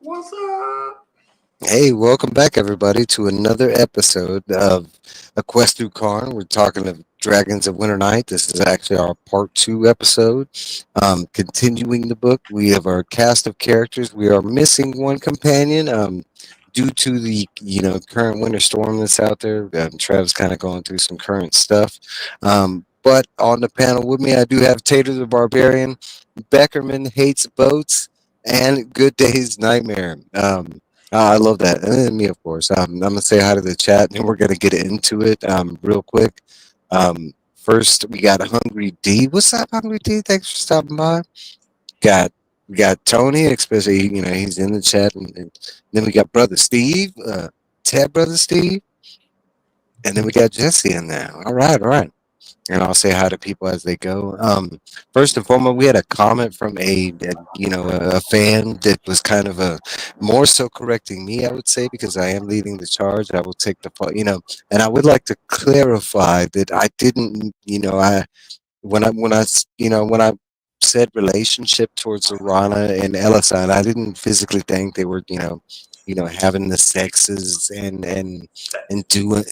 What's up? Hey, welcome back, everybody, to another episode of A Quest Through Karn. We're talking of Dragons of Winter Night. This is actually our part 2 episode. Continuing the book, we have our cast of characters. We are missing one companion due to the current winter storm that's out there. Trev's kind of going through some current stuff. But on the panel with me, I do have Tater the Barbarian, Beckermin Hates Boats, and Good Day's Nightmare. I love that. And then me, of course. I'm going to say hi to the chat, and we're going to get into it real quick. First, we got Hungry D. What's up, Hungry D? Thanks for stopping by. Got We got Tony, especially, he's in the chat. And then we got Brother Steve, Ted Brother Steve. And then we got Jesse in there. All right, all right. And I'll say hi to people as they go. First and foremost, we had a comment from a fan that was kind of a more so correcting me, I would say, because I am leading the charge. I will take the and I would like to clarify that I didn't, I when I said relationship towards Lorana and Elisande, I didn't physically think they were, having the sexes and doing,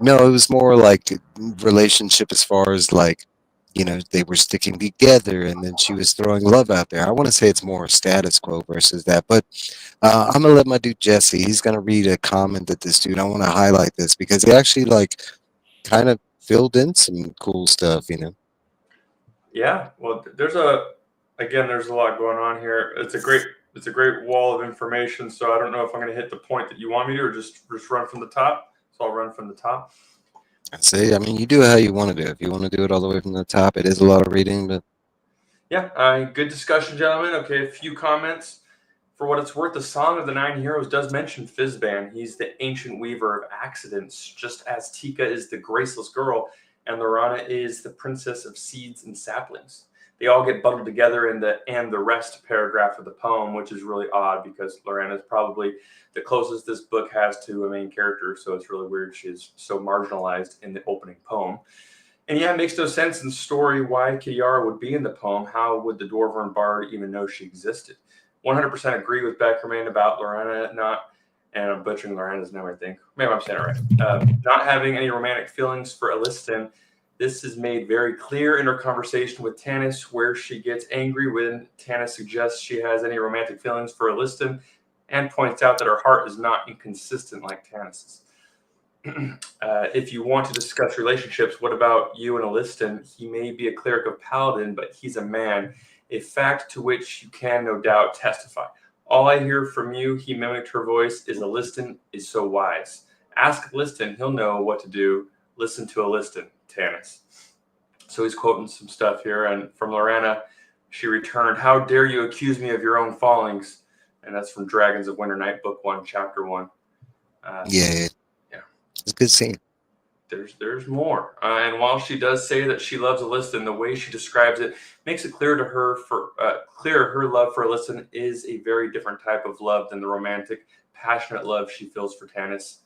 no, it was more like relationship as far as like, they were sticking together and then she was throwing love out there. I want to say it's more status quo versus that, but I'm gonna let my dude Jesse. He's gonna read a comment that this dude. I want to highlight this because he actually like kind of filled in some cool stuff. Yeah, well, there's a lot going on here. It's a great wall of information. So I don't know if I'm going to hit the point that you want me to, or just run from the top. So I'll run from the top. See, I mean, you do it how you want to do it. If you want to do it all the way from the top, it is a lot of reading, but Yeah, good discussion, gentlemen. Okay, a few comments. For what it's worth, the Song of the Nine Heroes does mention Fizban. He's the ancient weaver of accidents, just as Tika is the graceless girl, and Lorana is the princess of seeds and saplings. They all get bundled together in the "and the rest" paragraph of the poem, which is really odd because Lorana is probably the closest this book has to a main character, so it's really weird she's so marginalized in the opening poem. And yeah, it makes no sense in the story why Kiara would be in the poem. How would the Dwarven bard even know she existed? 100% agree with Beckerman about Lorena and I'm butchering Lorena's name, I think. Maybe I'm saying it right. Not having any romantic feelings for Elistan. This is made very clear in her conversation with Tanis, where she gets angry when Tanis suggests she has any romantic feelings for Elistan and points out that her heart is not inconsistent like Tanis's. If you want to discuss relationships, what about you and Elistan? He may be a cleric of Paladin, but he's a man, a fact to which you can no doubt testify. All I hear from you, he mimicked her voice, is Elistan is so wise. Ask Elistan, he'll know what to do. Listen to Elistan, Tanis. So he's quoting some stuff here, and from Lorana, she returned, "How dare you accuse me of your own fallings?" And that's from Dragons of Winter Night, Book 1, Chapter 1. yeah, it's a good scene. There's more. And while she does say that she loves Elistan, the way she describes it makes it clear to her clear her love for Elistan is a very different type of love than the romantic, passionate love she feels for Tanis.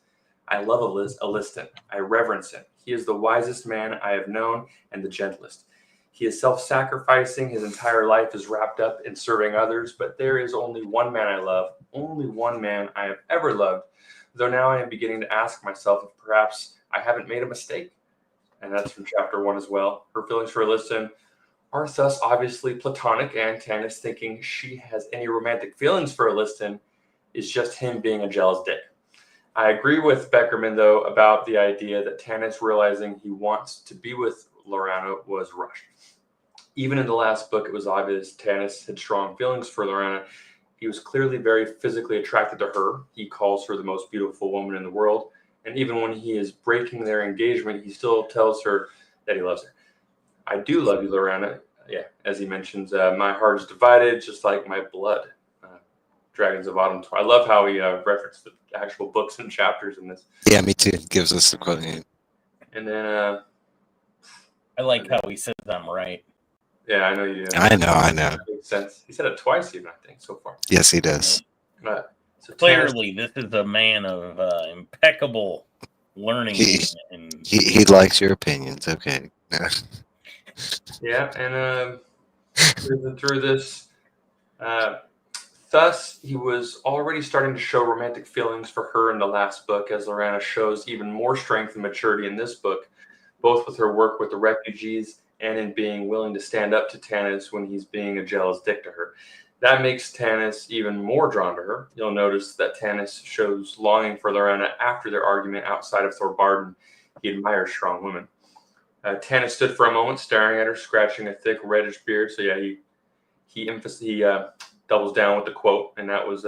I love Elistan. I reverence him. He is the wisest man I have known and the gentlest. He is self-sacrificing. His entire life is wrapped up in serving others. But there is only one man I love, only one man I have ever loved. Though now I am beginning to ask myself if perhaps I haven't made a mistake. And that's from chapter 1 as well. Her feelings for Elistan are thus obviously platonic, and Tanis thinking she has any romantic feelings for Elistan is just him being a jealous dick. I agree with Beckerman, though, about the idea that Tanis realizing he wants to be with Lorana was rushed. Even in the last book, it was obvious Tanis had strong feelings for Lorana. He was clearly very physically attracted to her. He calls her the most beautiful woman in the world. And even when he is breaking their engagement, he still tells her that he loves her. I do love you, Lorana. Yeah, as he mentions, my heart is divided just like my blood. Dragons of Autumn. I love how he referenced the actual books and chapters in this. Yeah, me too. It gives us the quote. And then I like how he says I'm right. yeah, I know you do. I know. That makes sense. He said it twice even, I think, so far. Yes, he does. So Clearly, this is a man of impeccable learning. He likes your opinions. Okay. Yeah, and through this Thus, he was already starting to show romantic feelings for her in the last book, as Lorana shows even more strength and maturity in this book, both with her work with the refugees and in being willing to stand up to Tanis when he's being a jealous dick to her. That makes Tanis even more drawn to her. You'll notice that Tanis shows longing for Lorana after their argument outside of Thorbarden. He admires strong women. Tanis stood for a moment, staring at her, scratching a thick reddish beard. So yeah, he doubles down with the quote, and that was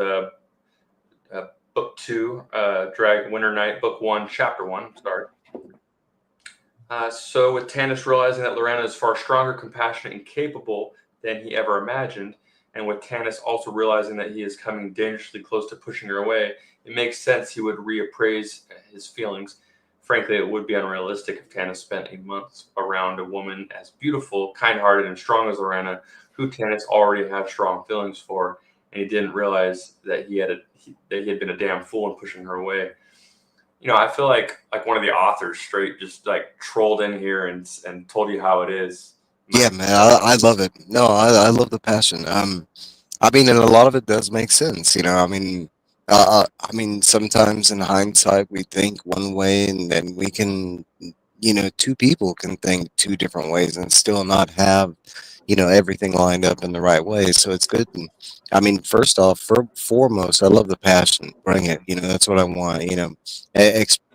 book 2, Dragon Winter Night, book 1, chapter 1. Sorry. So with Tanis realizing that Lorana is far stronger, compassionate, and capable than he ever imagined, and with Tanis also realizing that he is coming dangerously close to pushing her away, it makes sense he would reappraise his feelings. Frankly, it would be unrealistic if Tanis spent a month around a woman as beautiful, kind-hearted, and strong as Lorana, who Tanis already had strong feelings for, and he didn't realize that he had been a damn fool in pushing her away. You know, I feel like one of the authors straight just like trolled in here and told you how it is. Yeah, man, I love it. No, I love the passion. I mean, and a lot of it does make sense. You know, I mean, sometimes in hindsight we think one way, and then we can, you know, two people can think two different ways and still not have, you know, everything lined up in the right way. So it's good. And, I mean, first off, foremost, I love the passion. Bring it. You know, that's what I want. You know,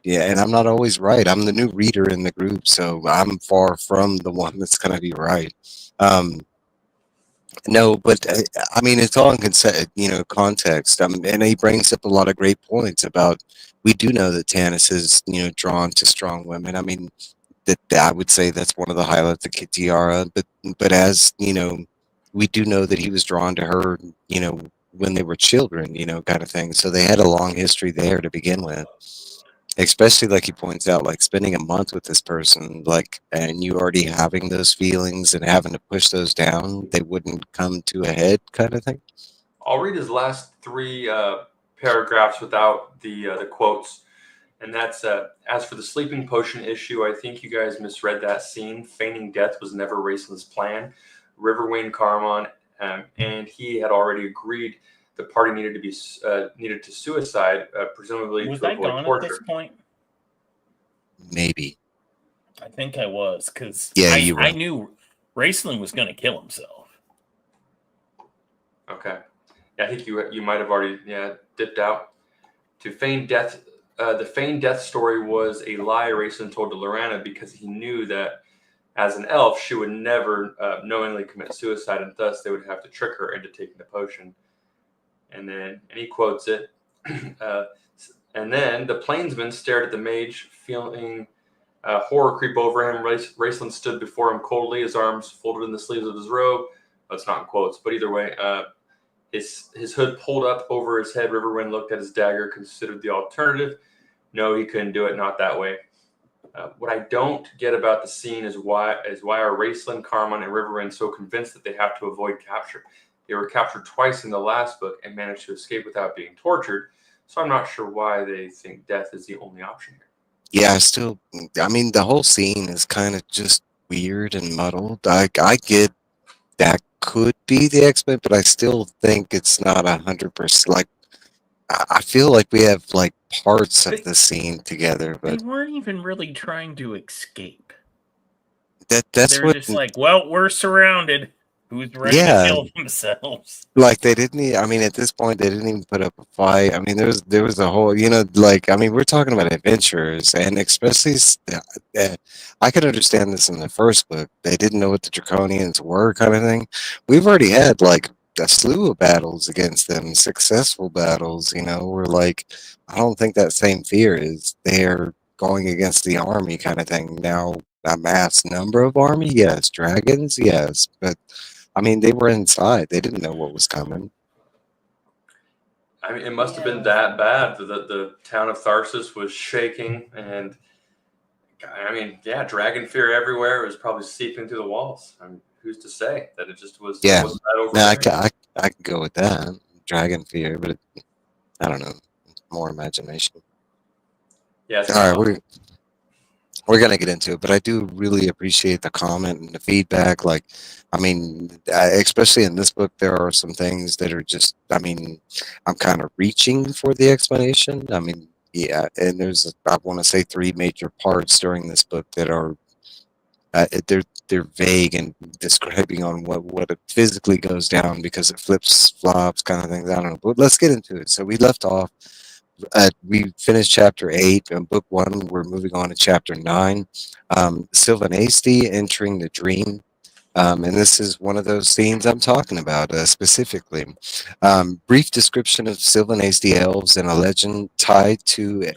yeah, and I'm not always right. I'm the new reader in the group, so I'm far from the one that's going to be right. Um, no, but I mean, it's all in you know, context. And he brings up a lot of great points about. We do know that Tanis is, you know, drawn to strong women. I mean, that I would say that's one of the highlights of Kitiara. But as you know, we do know that he was drawn to her, you know, when they were children, you know, kind of thing. So they had a long history there to begin with. Especially like he points out, like spending a month with this person, like, and you already having those feelings and having to push those down, they wouldn't come to a head, kind of thing. I'll read his last 3 paragraphs without the quotes, and that's as for the sleeping potion issue, I think you guys misread that scene. Feigning death was never Raceland's plan. Riverwind Carmon, and he had already agreed the party needed to suicide, presumably Was to I avoid gone torture. at this point? Maybe. I think I was, because Yeah, you were. I knew Raceland was going to kill himself. Okay. Yeah, I think you might have already dipped out. To feign death, the feigned death story was a lie Raceland told to Lorana because he knew that as an elf she would never knowingly commit suicide, and thus they would have to trick her into taking the potion. And he quotes it. And then the plainsman stared at the mage, feeling horror creep over him. Raceland stood before him coldly, his arms folded in the sleeves of his robe. That's not in quotes, but either way, his hood pulled up over his head. Riverwind looked at his dagger, considered the alternative. No, he couldn't do it, not that way. What I don't get about the scene is why are Raceland, Carmon, and Riverwind so convinced that they have to avoid capture? They were captured twice in the last book and managed to escape without being tortured, so I'm not sure why they think death is the only option here. Yeah, I mean, the whole scene is kind of just weird and muddled. I get that could be the X-Men, but I still think it's not 100%. Like, I feel like we have like parts of the scene together, They but weren't even really trying to escape. that's They're what. just like, well, we're surrounded. Who's ready Yeah. to kill themselves? Like they didn't. I mean, at this point, they didn't even put up a fight. I mean, there was a whole, you know, like I mean, we're talking about adventurers, and especially, I could understand this in the first book. They didn't know what the Draconians were, kind of thing. We've already had like a slew of battles against them, successful battles. You know, we're like, I don't think that same fear is there going against the army, kind of thing. Now, a mass number of army, yes. Dragons, yes, but. I mean, they were inside. They didn't know what was coming. I mean, it must have been that bad. The town of Tharsis was shaking, and I mean, yeah, dragon fear everywhere. It was probably seeping through the walls. I mean, who's to say that it just was? Yeah, wasn't that over no, there? I can go with that. Dragon fear, but I don't know. More imagination. Yeah. All right, we're going to get into it, but I do really appreciate the comment and the feedback. Like, I mean, especially in this book, there are some things that are just, I mean, I'm kind of reaching for the explanation. I mean, yeah, and there's, I want to say, three major parts during this book that are, they're vague and describing on what it physically goes down because it flips, flops, kind of things. I don't know, but let's get into it. So we left off. We finished chapter 8 in book 1. We're moving on to chapter 9. Sylvan Hasty entering the dream. And this is one of those scenes I'm talking about specifically. Brief description of Sylvan Hasty elves and a legend tied to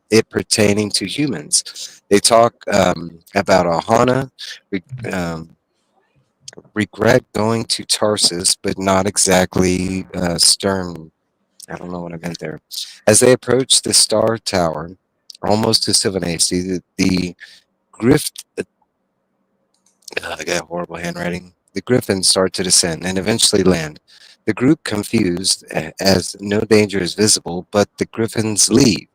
it pertaining to humans. They talk about Ohana, regret going to Tarsus, but not exactly Sturm. I don't know what I meant there. As they approach the Star Tower, almost to Sylvan Hasty, the grift. I got horrible handwriting. The griffins start to descend and eventually land. The group confused as no danger is visible, but the griffins leave.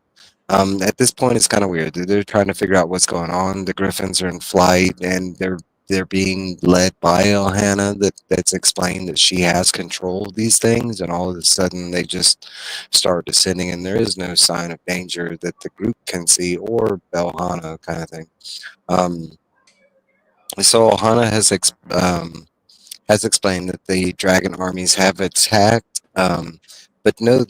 At this point, it's kind of weird. They're trying to figure out what's going on. The griffins are in flight, and they're being led by Elhannah. That's explained that she has control of these things, and all of a sudden they just start descending, and there is no sign of danger that the group can see or Elhannah kind of thing. So Elhannah has explained that the dragon armies have attacked, but no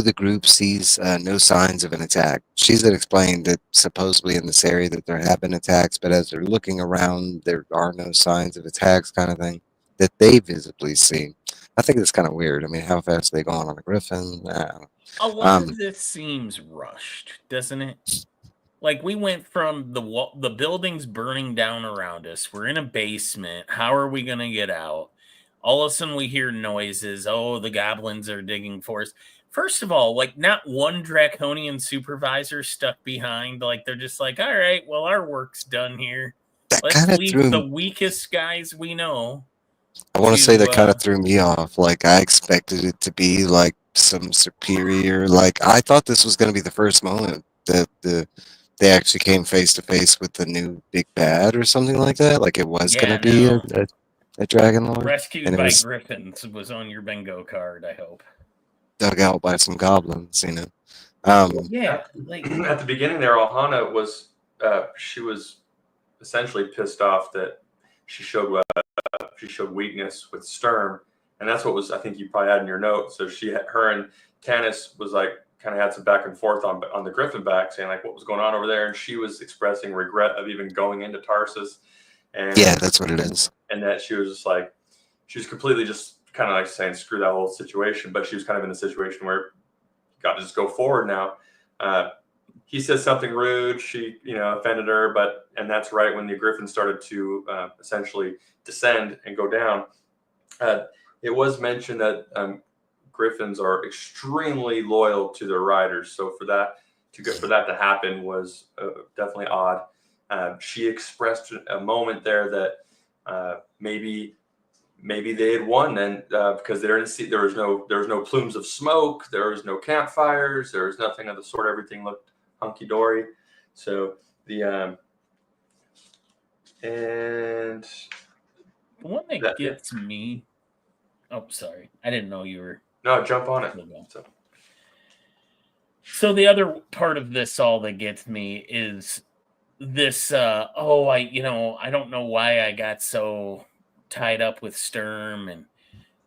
the group sees no signs of an attack. She's explained that supposedly in this area that there have been attacks, but as they're looking around, there are no signs of attacks, kind of thing, that they visibly see. I think it's kind of weird. I mean, how fast are they going on a griffin? A lot of this seems rushed, doesn't it? Like, we went from the buildings burning down around us. We're in a basement. How are we going to get out? All of a sudden, we hear noises. Oh, the goblins are digging for us. First of all, like, not one draconian supervisor stuck behind. Like, they're just like, all right, well, our work's done here. Let's leave the weakest guys we know. I want to say that kind of threw me off. Like, I expected it to be like some superior. Like, I thought this was going to be the first moment that they actually came face to face with the new big bad or something like that. Like, it was going to be a dragon lord. Rescued by griffins was on your bingo card, I hope. Dug out by some goblins, you know. Yeah, like at the beginning there, Ohana was she was essentially pissed off that she showed weakness with Sturm, and that's what was, I think you probably had in your note. So her and Tanis was like kind of had some back and forth on the Griffin back, saying like what was going on over there, and she was expressing regret of even going into Tarsus. And yeah, that's what it is. And that she was just like, she was completely just kind of like saying screw that whole situation, but she was kind of in a situation where you got to just go forward now. He said something rude, she offended her, and that's right when the Griffin started to essentially descend and go down. It was mentioned that Griffins are extremely loyal to their riders, so for that to happen was definitely odd. She expressed a moment there that maybe they had won then, because there was no plumes of smoke, there was no campfires, there was nothing of the sort. Everything looked hunky dory. So and the one that gets me. Oh, sorry, I didn't know you were. No, jump on it. So the other part of this, all that gets me is this. I don't know why I got so tied up with Sturm, and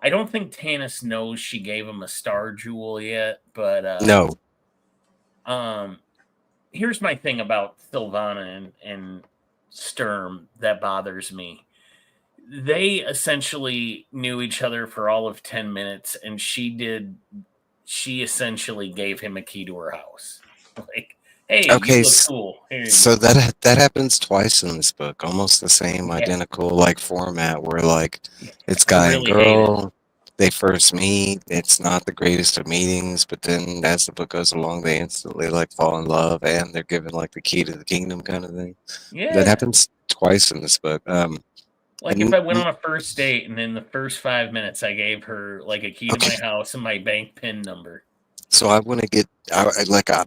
I don't think Tanis knows she gave him a star jewel yet, but no. Here's my thing about Sylvana and Sturm that bothers me. They essentially knew each other for all of 10 minutes, and she essentially gave him a key to her house. Like, hey, okay, you look cool. So that happens twice in this book, almost the same identical like format where like it's guy and girl, they first meet, it's not the greatest of meetings, but then as the book goes along, they instantly like fall in love and they're given like the key to the kingdom kind of thing. Yeah, that happens twice in this book. Like if I went on a first date and in the first 5 minutes I gave her like a key to my house and my bank PIN number. So I want to get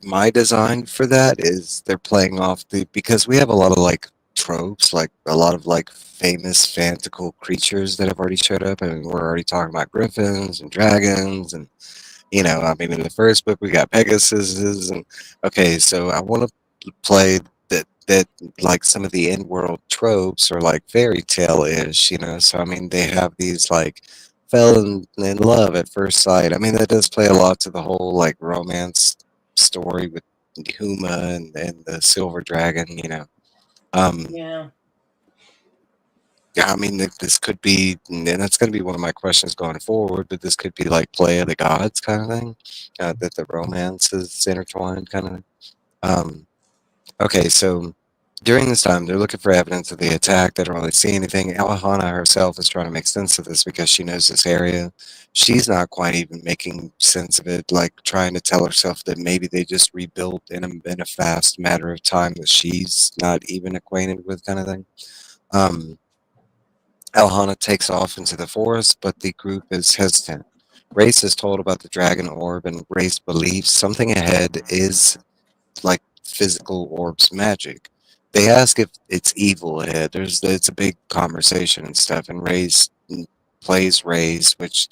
my design for that is they're playing off because we have a lot of like tropes, like a lot of like famous fantastical creatures that have already showed up. I mean, we're already talking about griffins and dragons, and I mean, in the first book we got Pegasus, and okay, so I want to play that like some of the in-world tropes are like fairy tale-ish, So I mean, they have these like fell in love at first sight. I mean, that does play a lot to the whole like romance story with Huma and the silver dragon. Um, Yeah. yeah, I mean, this could be, and that's going to be one of my questions going forward, but this could be like Play of the Gods kind of thing, that the romance is intertwined kind of thing. Okay, so during this time, they're looking for evidence of the attack. They don't really see anything. Alhana herself is trying to make sense of this because she knows this area. She's not quite even making sense of it, like trying to tell herself that maybe they just rebuilt in a fast matter of time that she's not even acquainted with, kind of thing. Um, Alhana takes off into the forest, but the group is hesitant. Race is told about the dragon orb, and Race believes something ahead is like physical orbs magic. They ask if it's evil ahead. It's a big conversation and stuff, and Race plays Race, which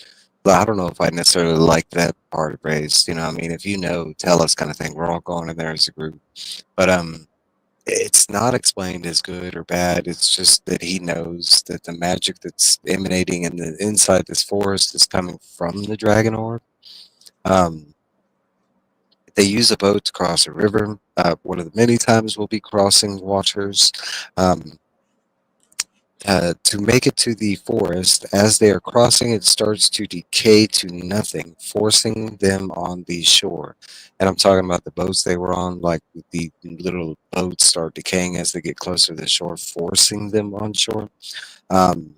I don't know if I necessarily like that part of Race. I mean, if you know, tell us kind of thing. We're all going in there as a group. But it's not explained as good or bad. It's just that he knows that the magic that's emanating inside this forest is coming from the dragon orb. Um, they use a boat to cross a river. One of the many times we'll be crossing waters. Um, to make it to the forest, as they are crossing, it starts to decay to nothing, forcing them on the shore. And I'm talking about the boats they were on, like the little boats start decaying as they get closer to the shore, forcing them on shore. Um,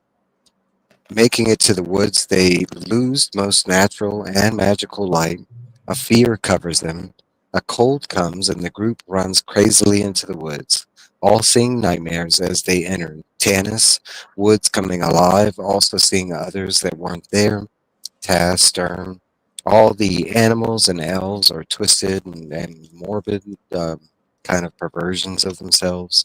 Making it to the woods, they lose most natural and magical light. A fear covers them. A cold comes, and the group runs crazily into the woods, all seeing nightmares as they enter. Tanis, woods coming alive, also seeing others that weren't there. Taz, Stern, all the animals and elves are twisted and morbid, kind of perversions of themselves.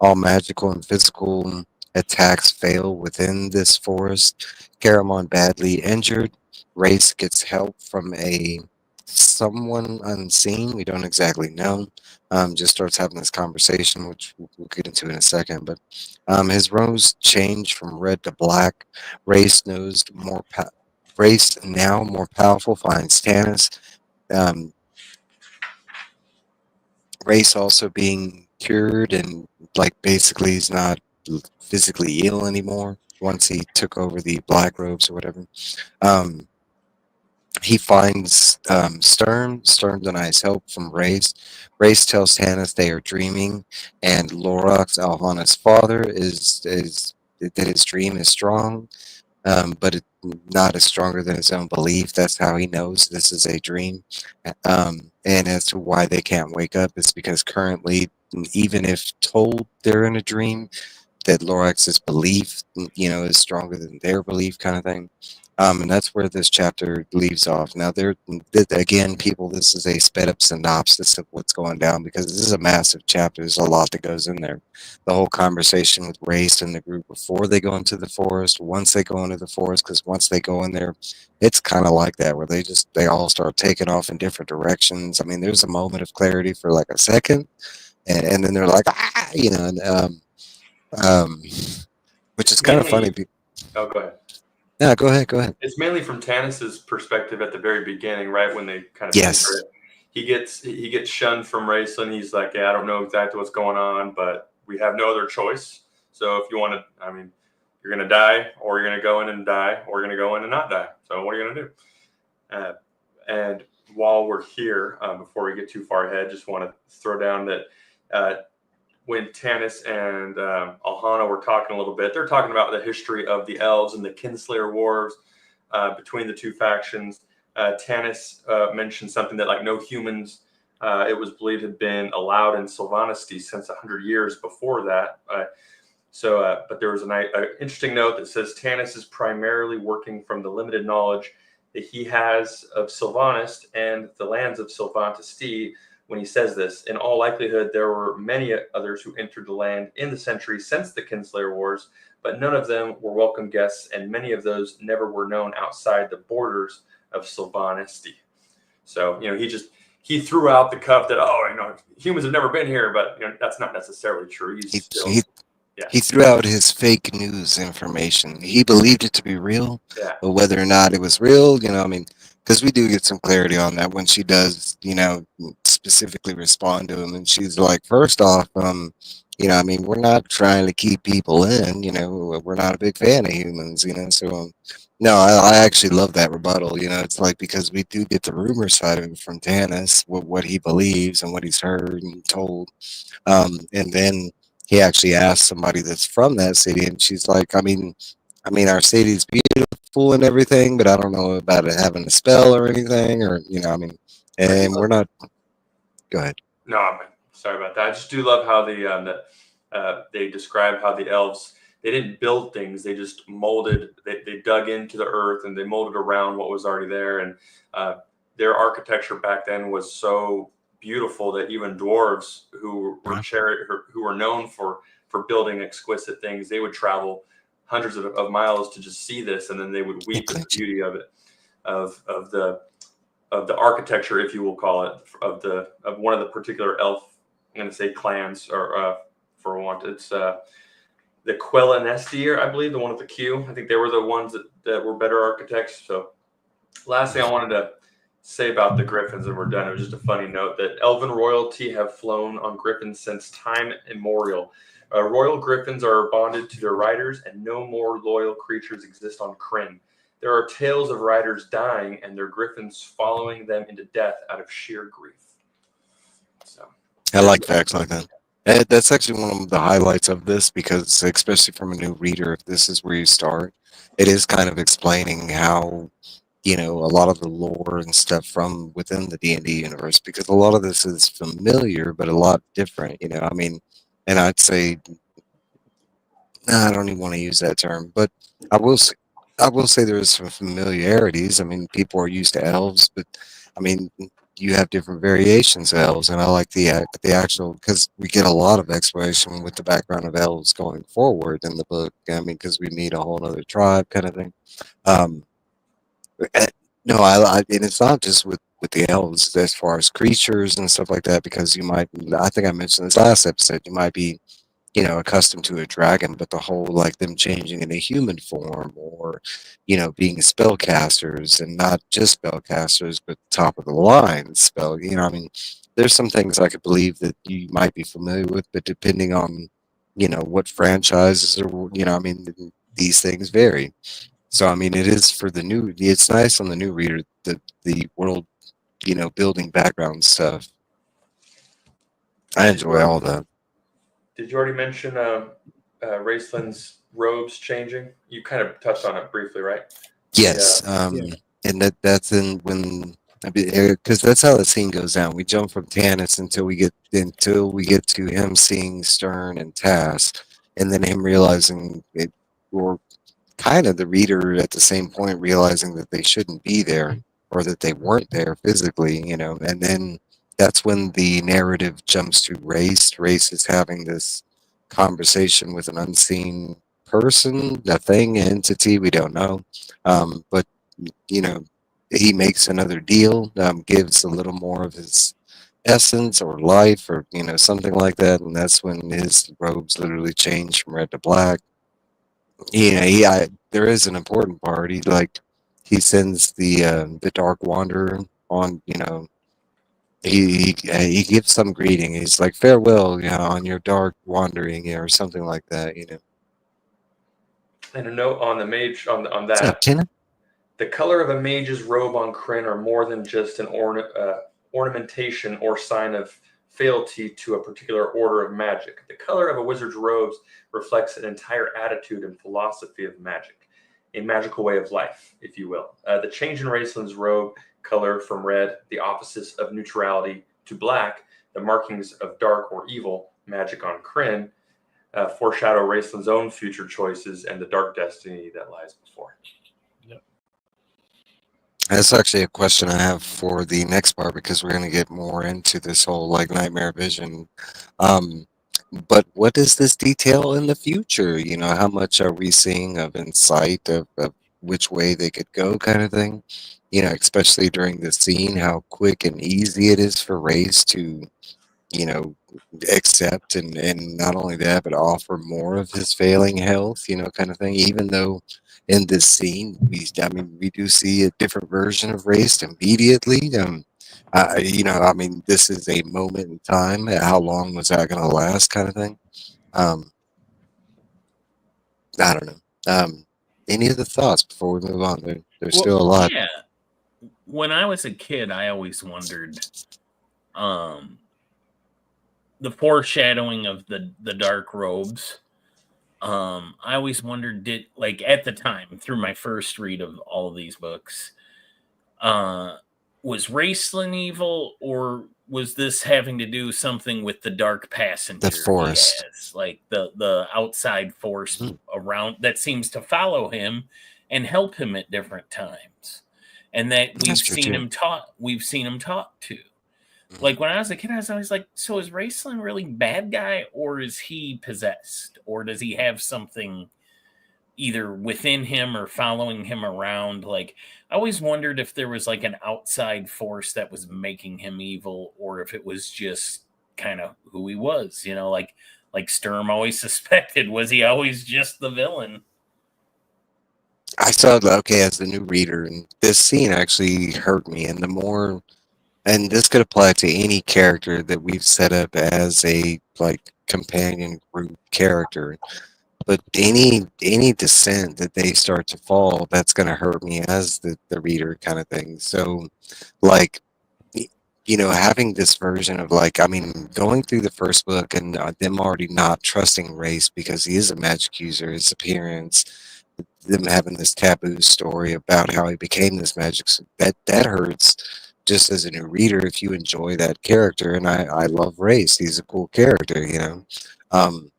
All magical and physical attacks fail within this forest. Caramon badly injured. Race gets help from a someone unseen. We don't exactly know. Just starts having this conversation, which we'll get into in a second. But his rose change from red to black. Race knows Race now more powerful finds Tanis. Um, Race also being cured and like basically he's not physically ill anymore once he took over the black robes or whatever. Um, he finds Stern denies help from Race. Race tells Tanis they are dreaming, and Lorax, Alhana's father, is that his dream is strong, but it's not as stronger than his own belief. That's how he knows this is a dream. And as to why they can't wake up is because currently, even if told they're in a dream, that Lorax's belief, is stronger than their belief, kind of thing. And that's where this chapter leaves off. Now, again, people, this is a sped up synopsis of what's going down because this is a massive chapter. There's a lot that goes in there. The whole conversation with Race and the group before they go into the forest, once they go into the forest, because once they go in there, it's kind of like that where they all start taking off in different directions. I mean, there's a moment of clarity for like a second, and then they're like, and um, which is It's kind of funny. mainly. Oh, go ahead. Yeah, go ahead. Go ahead. It's mainly from Tanis's perspective at the very beginning, right when they kind of Yes. enter it. He gets shunned from Raceland. He's like, yeah, I don't know exactly what's going on, but we have no other choice. So if you want to, I mean, you're going to die, or you're going to go in and die, or you're going to go in and not die. So what are you going to do? And while we're here, before we get too far ahead, just want to throw down that when Tanis and Alhana were talking a little bit, they're talking about the history of the elves and the Kinslayer Wars between the two factions. Tanis mentioned something that like no humans, it was believed, had been allowed in Sylvanisty since 100 years before that. But there was an interesting note that says Tanis is primarily working from the limited knowledge that he has of Sylvanas and the lands of Sylvantis when he says this. In all likelihood, there were many others who entered the land in the centuries since the Kinslayer Wars, but none of them were welcome guests, and many of those never were known outside the borders of Sylvanas. So, he threw out the cup that, humans have never been here, but that's not necessarily true. He threw out his fake news information. He believed it to be real, but whether or not it was real, because we do get some clarity on that when she does, specifically respond to him, and she's like, first off, we're not trying to keep people in, we're not a big fan of humans, so. No, I actually love that rebuttal. It's like because we do get the rumor side of it from Tanis, what he believes and what he's heard and told, and then he actually asked somebody that's from that city, and she's like, our city's beautiful and everything, but I don't know about it having a spell or anything, or and we're not. Go ahead. No, I'm sorry about that. I just do love how they describe how the elves. They didn't build things. They just molded. They dug into the earth and they molded around what was already there. And their architecture back then was so beautiful that even dwarves who were known for building exquisite things, they would travel hundreds of miles to just see this, and then they would weep at the beauty of it, of the architecture, if you will call it, of one of the particular elf. I'm going to say clans, or for want, it's. The Quellenesti, I believe, the one with the Q. I think they were the ones that were better architects. So last thing I wanted to say about the Griffins, and we're done, it was just a funny note that elven royalty have flown on Griffins since time immemorial. Royal Griffins are bonded to their riders, and no more loyal creatures exist on Krynn. There are tales of riders dying and their Griffins following them into death out of sheer grief. So I like facts like that. That's actually one of the highlights of this, because especially from a new reader, if this is where you start, it is kind of explaining how, a lot of the lore and stuff from within the D&D universe, because a lot of this is familiar, but a lot different, and I'd say, I don't even want to use that term, but I will say there is some familiarities. People are used to elves, but you have different variations of elves, and I like the actual, because we get a lot of exploration with the background of elves going forward in the book. Because we meet a whole other tribe kind of thing. No, and it's not just with the elves as far as creatures and stuff like that, because I think I mentioned this last episode, you might be accustomed to a dragon, but the whole like them changing into human form, or being spellcasters, and not just spellcasters, but top of the line spell. There's some things I could believe that you might be familiar with, but depending on what franchises, or these things vary. So it is for the new. It's nice on the new reader, the world building background stuff. I enjoy all that. Did you already mention Raceland's robes changing? You kind of touched on it briefly, right? Yes. And that's in when, because that's how the scene goes down. We jump from Tanis until we get to him seeing Stern and Tass, and then him realizing it, or kind of the reader at the same point realizing that they shouldn't be there, or that they weren't there physically, and then that's when the narrative jumps to Race. Race is having this conversation with an unseen person, a thing, an entity, we don't know. But, he makes another deal, gives a little more of his essence or life, or, something like that. And that's when his robes literally change from red to black. There is an important part. He sends the Dark Wanderer on, he gives some greeting. He's like, farewell, on your dark wandering, or something like that, And a note on the mage on that. What's up, Tina? The color of a mage's robe on Krynn are more than just an ornamentation or sign of fealty to a particular order of magic. The color of a wizard's robes reflects an entire attitude and philosophy of magic, a magical way of life, if you will. The change in Raceland's robe color from red, the opposites of neutrality, to black, the markings of dark or evil magic on Krynn, foreshadow Raceland's own future choices and the dark destiny that lies before. That's actually a question I have for the next part because we're going to get more into this whole like nightmare vision. Um, but what does this detail in the future? You know, how much are we seeing of insight of which way they could go, kind of thing? You know, especially during the scene, how quick and easy it is for Race to, you know, accept and not only that, but offer more of his failing health, you know, kind of thing. Even though in this scene, we do see a different version of Race immediately. You know, I mean, this is a moment in time. How long was that going to last, kind of thing? Um, I don't know. Any other thoughts before we move on? There's Well, still a lot. Yeah. When I was a kid, I always wondered the foreshadowing of the dark robes. I always wondered, did, like, at the time through my first read of all of these books, was Raceland evil, or was this having to do something with the dark passenger The forest. he has, like the outside force around that seems to follow him and help him at different times, and that we've That's true, seen too. him talk. We've seen him talk to. Like when I was a kid, I was always like, so is Raceland really bad guy, or is he possessed, or does he have something either within him or following him around? Like, I always wondered if there was like an outside force that was making him evil, or if it was just kind of who he was, you know, like Sturm always suspected. Was he always just the villain? I saw, okay, as the new reader, and this scene actually hurt me. And the more, and this could apply to any character that we've set up as a like companion group character. But any descent that they start to fall, that's going to hurt me as the reader, kind of thing. So, like, you know, having this version of like, I mean, going through the first book and them already not trusting Race because he is a magic user, his appearance, them having this taboo story about how he became this magic, that hurts just as a new reader if you enjoy that character. And I love Race. He's a cool character, you know. Um,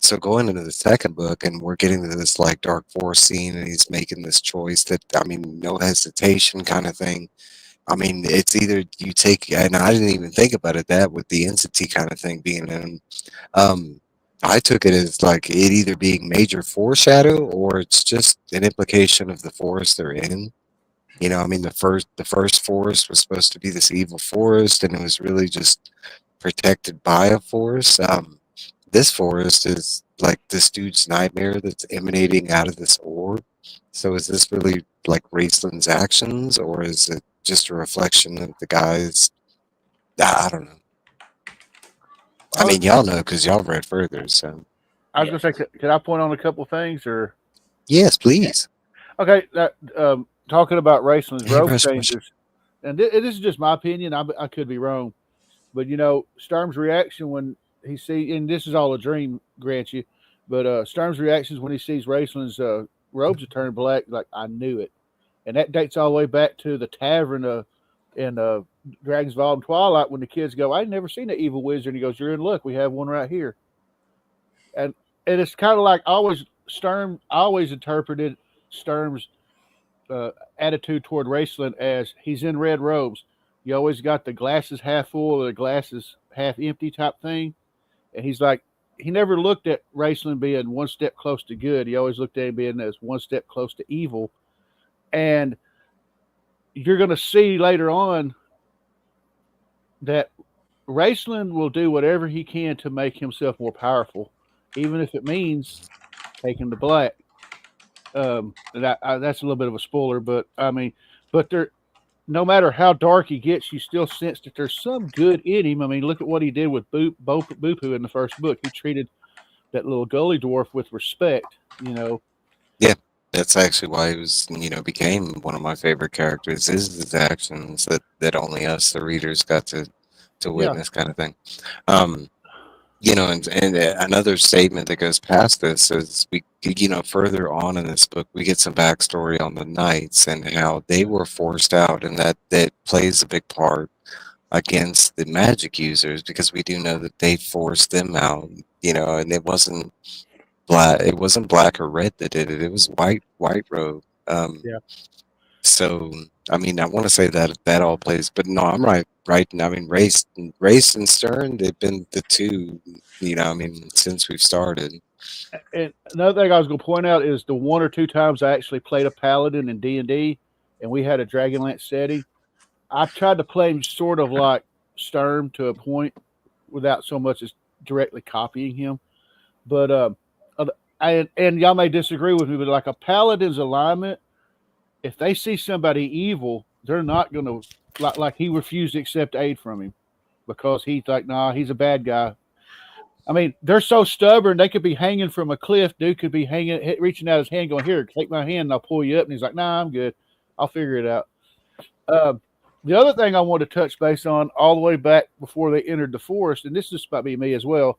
so going into the second book and we're getting to this like dark forest scene and he's making this choice that, I mean, no hesitation kind of thing. I mean, it's either you take, and I didn't even think about it that with the entity kind of thing being in. Um, I took it as like it either being major foreshadow or it's just an implication of the forest they're in. You know, I mean, the first forest was supposed to be this evil forest, and it was really just protected by a forest. This forest is like this dude's nightmare that's emanating out of this orb. So is this really like Raceland's actions, or is it just a reflection of the guy's? I don't know. I mean, y'all know because y'all read further. So I was gonna say, can I point on a couple things, or yes, please. okay, talking about Raceland's Hey, rope Russ, changes, and this is just my opinion. I could be wrong, but you know, Sturm's reaction when he see, and this is all a dream, grant you, but Sturm's reactions when he sees Raceland's robes are turned black, like I knew it, and that dates all the way back to the tavern in Dragon's Vault and Twilight when the kids go, "I've never seen an evil wizard," and he goes, "You're in luck. We have one right here," and it's kind of like always Sturm. I always interpreted Sturm's attitude toward Raceland as he's in red robes. You always got the glasses half full or the glasses half empty type thing. And he's like, he never looked at Raceland being one step close to good. He always looked at him being as one step close to evil. And you're going to see later on that Raceland will do whatever he can to make himself more powerful, even if it means taking the black. That's a little bit of a spoiler, but I mean, but there, no matter how dark he gets, you still sense that there's some good in him. I mean, look at what he did with Boopoo in the first book. He treated that little gully dwarf with respect, you know. Yeah, that's actually why he was, you know, became one of my favorite characters. Is his actions that only us, the readers, got to witness, kind of thing. You know, and another statement that goes past this is we, you know, further on in this book, we get some backstory on the knights and how they were forced out, and that plays a big part against the magic users because we do know that they forced them out, you know, and it wasn't black or red that did it. It was white robe. Yeah. So I mean, I want to say that all plays, but no, I'm right. Right. I mean, Race and Stern, they've been the two. I mean, since we've started. And another thing I was going to point out is the one or two times I actually played a paladin in D&D, and we had a dragonlance setting. I tried to play him sort of like Sturm to a point, without so much as directly copying him. But and y'all may disagree with me, but like a paladin's alignment, if they see somebody evil, they're not going to like he refused to accept aid from him because he's like, nah, he's a bad guy. I mean, they're so stubborn. They could be hanging from a cliff. Dude could be reaching out his hand, going, "Here, take my hand, and I'll pull you up." And he's like, "Nah, I'm good. I'll figure it out." The other thing I want to touch base on, all the way back before they entered the forest, and this might be me as well.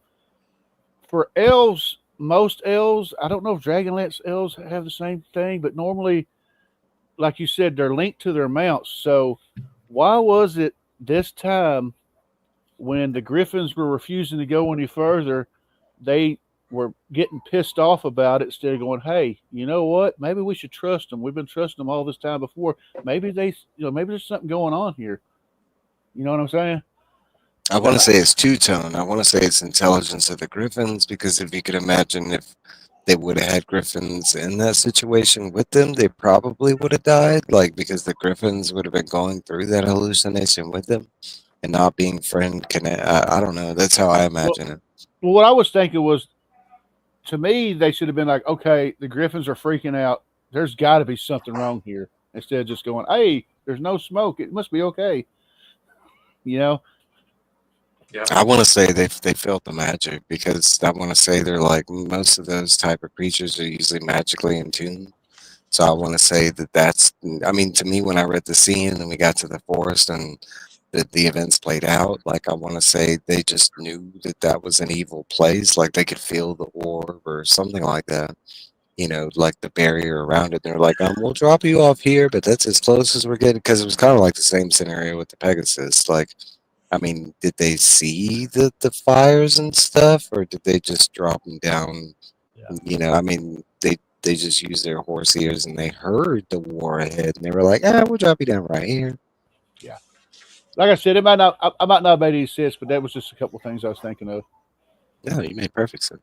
For elves, most elves, I don't know if Dragonlance elves have the same thing, but normally, like you said, they're linked to their mounts. So why was it this time when the Griffins were refusing to go any further, they were getting pissed off about it instead of going, "Hey, you know what? Maybe we should trust them. We've been trusting them all this time before. Maybe maybe there's something going on here." You know what I'm saying? I want to say it's two-tone. I want to say it's intelligence of the Griffins, because if you could imagine, if they would have had Griffins in that situation with them, they probably would have died. Like, because the Griffins would have been going through that hallucination with them and not being friend connect. I don't know. That's how I imagine it. Well, what I was thinking was, to me, they should have been like, "Okay, the Griffins are freaking out. There's got to be something wrong here." Instead of just going, "Hey, there's no smoke. It must be okay." You know? Yeah. I want to say they felt the magic, because I want to say they're like, most of those type of creatures are usually magically in tune. So I want to say that's, I mean, to me, when I read the scene and we got to the forest and the events played out, like, I want to say they just knew that was an evil place. Like, they could feel the orb or something like that, like the barrier around it. They're like, we'll drop you off here, but that's as close as we're getting. Because it was kind of like the same scenario with the Pegasus. Like, I mean, did they see the fires and stuff, or did they just drop them down? Yeah. I mean, they just used their horse ears and they heard the war ahead, and they were like, we'll drop you down right here. Yeah. Like I said, I might not have made any sense, but that was just a couple of things I was thinking of. No, you made perfect sense.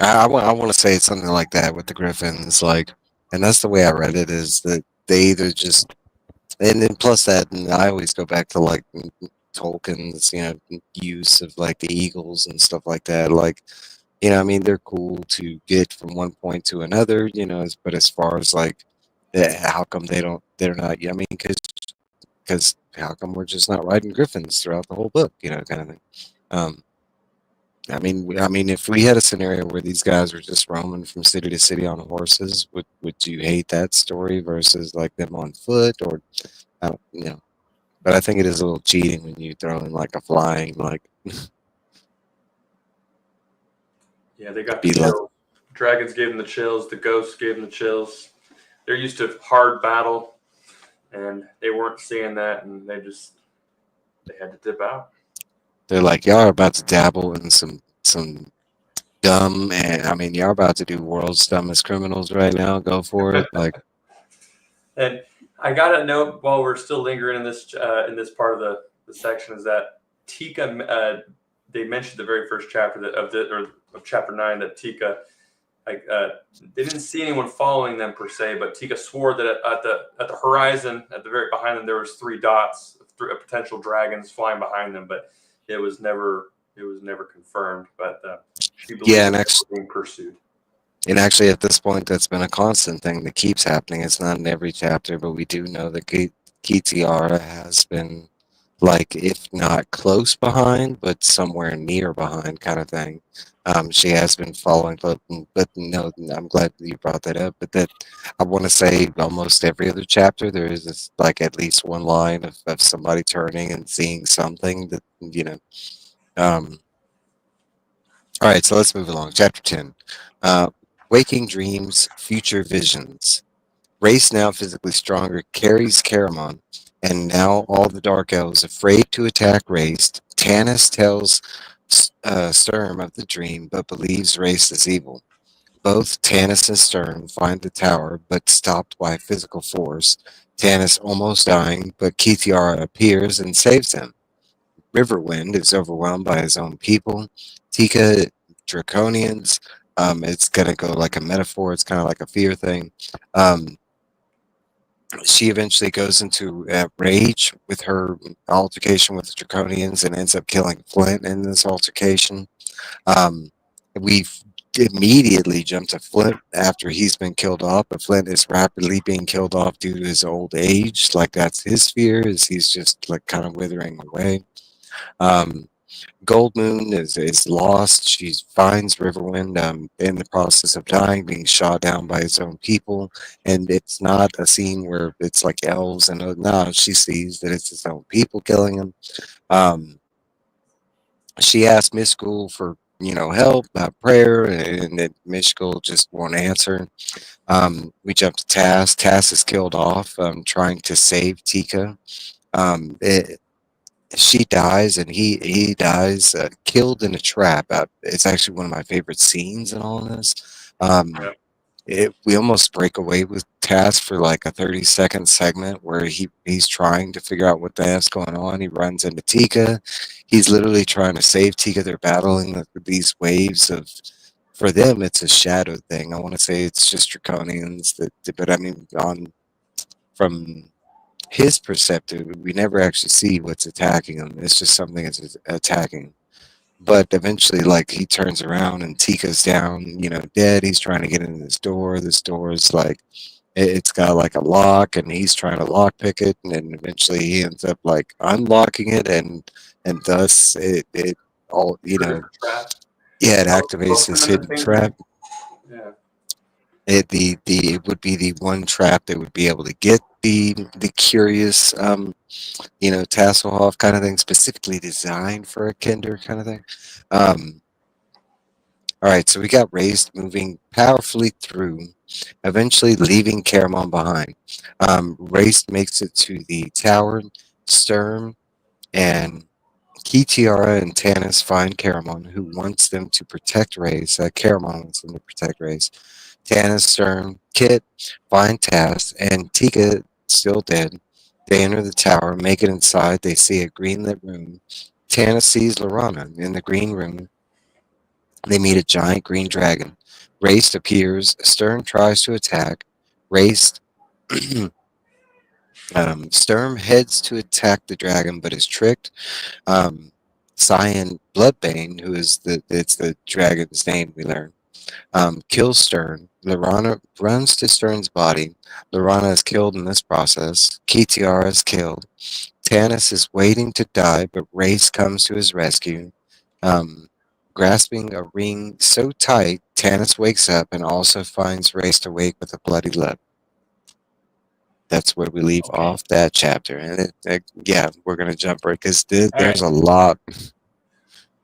I want to say it's something like that with the Griffins, like, and that's the way I read it, is that they either just, and then plus that, and I always go back to like Tolkien's, use of like the eagles and stuff like that. Like, I mean, they're cool to get from one point to another, but as far as like, how come they're not, I mean, because how come we're just not riding griffins throughout the whole book, kind of thing. I mean, if we had a scenario where these guys were just roaming from city to city on horses, would you hate that story versus like them on foot, or, I don't. But I think it is a little cheating when you throw in like a flying, like. Yeah, they got the chills. Dragons gave them the chills. The ghosts gave them the chills. They're used to hard battle, and they weren't seeing that, and they had to dip out. They're like, y'all are about to dabble in some dumb, and I mean, y'all about to do world's dumbest criminals right now. Go for it, like. And I got a note while we're still lingering in this part of the section, is that Tika. They mentioned the very first chapter of chapter 9 that Tika, they didn't see anyone following them per se, but Tika swore that at the horizon, at the very behind them, there was 3 dots of potential dragons flying behind them, but it was never confirmed. But she believed and they actually, were being pursued. And actually, at this point, that's been a constant thing that keeps happening. It's not in every chapter, but we do know that Kitiara has been, like, if not close behind, but somewhere near behind, kind of thing. She has been following, but no, I'm glad that you brought that up. But that, I want to say, almost every other chapter, there is this, like, at least one line of somebody turning and seeing something that, all right, so let's move along. Chapter 10. Waking dreams, future visions. Race, now physically stronger, carries Caramon, and now all the Dark Elves afraid to attack Race. Tanis tells Sturm of the dream, but believes Race is evil. Both Tanis and Sturm find the tower, but stopped by physical force. Tanis almost dying, but Kitiara appears and saves him. Riverwind is overwhelmed by his own people. Tika, Draconians. It's gonna go like a metaphor. It's kind of like a fear thing. She eventually goes into rage with her altercation with the Draconians and ends up killing Flint in this altercation. Um, we immediately jump to Flint after he's been killed off, but Flint is rapidly being killed off due to his old age. Like that's his fear, is he's just like kind of withering away. Gold Moon is lost. She finds Riverwind in the process of dying, being shot down by his own people. And it's not a scene where it's like elves and no, she sees that it's his own people killing him. She asks Mishkul for help, prayer, and then Mishkul just won't answer. We jump to Tass. Tass is killed off trying to save Tika. She dies and he dies killed in a trap. It's actually one of my favorite scenes in all of this. We almost break away with Tass for like a 30-second segment where he's trying to figure out what the heck's going on. He runs into Tika. He's literally trying to save Tika. They're battling these waves of, for them, it's a shadow thing. I want to say it's just Draconians, but I mean, from his perspective, we never actually see what's attacking him. It's just something that's attacking. But eventually, like, he turns around and Tika's down, dead. He's trying to get in this door. This door is like, it's got like a lock, and he's trying to lockpick it, and then eventually he ends up like unlocking it, and thus it all it activates this hidden trap. Yeah. It would be the one trap that would be able to get the curious Tasselhoff kind of thing, specifically designed for a Kinder kind of thing. All right, so we got Raised moving powerfully through, eventually leaving Caramon behind. Raised makes it to the tower. Sturm and Kitiara and Tanis find Caramon, who wants them to protect Raised. Caramon wants them to protect Raised. Tanis, Sturm, Kit find Tass, and Tika still dead. They enter the tower, make it inside. They see a green-lit room. Tanis sees Lorana in the green room. They meet a giant green dragon. Raised appears. Sturm tries to attack. Raised. Sturm heads to attack the dragon, but is tricked. Cyan Bloodbane, who is it's the dragon's name we learn, kills Stern. Lorana runs to Stern's body. Lorana is killed in this process. Kitiara is killed. Tanis is waiting to die, but Race comes to his rescue. Grasping a ring so tight, Tanis wakes up and also finds Race awake with a bloody lip. That's where we leave off that chapter. And we're going to jump right because there's a lot.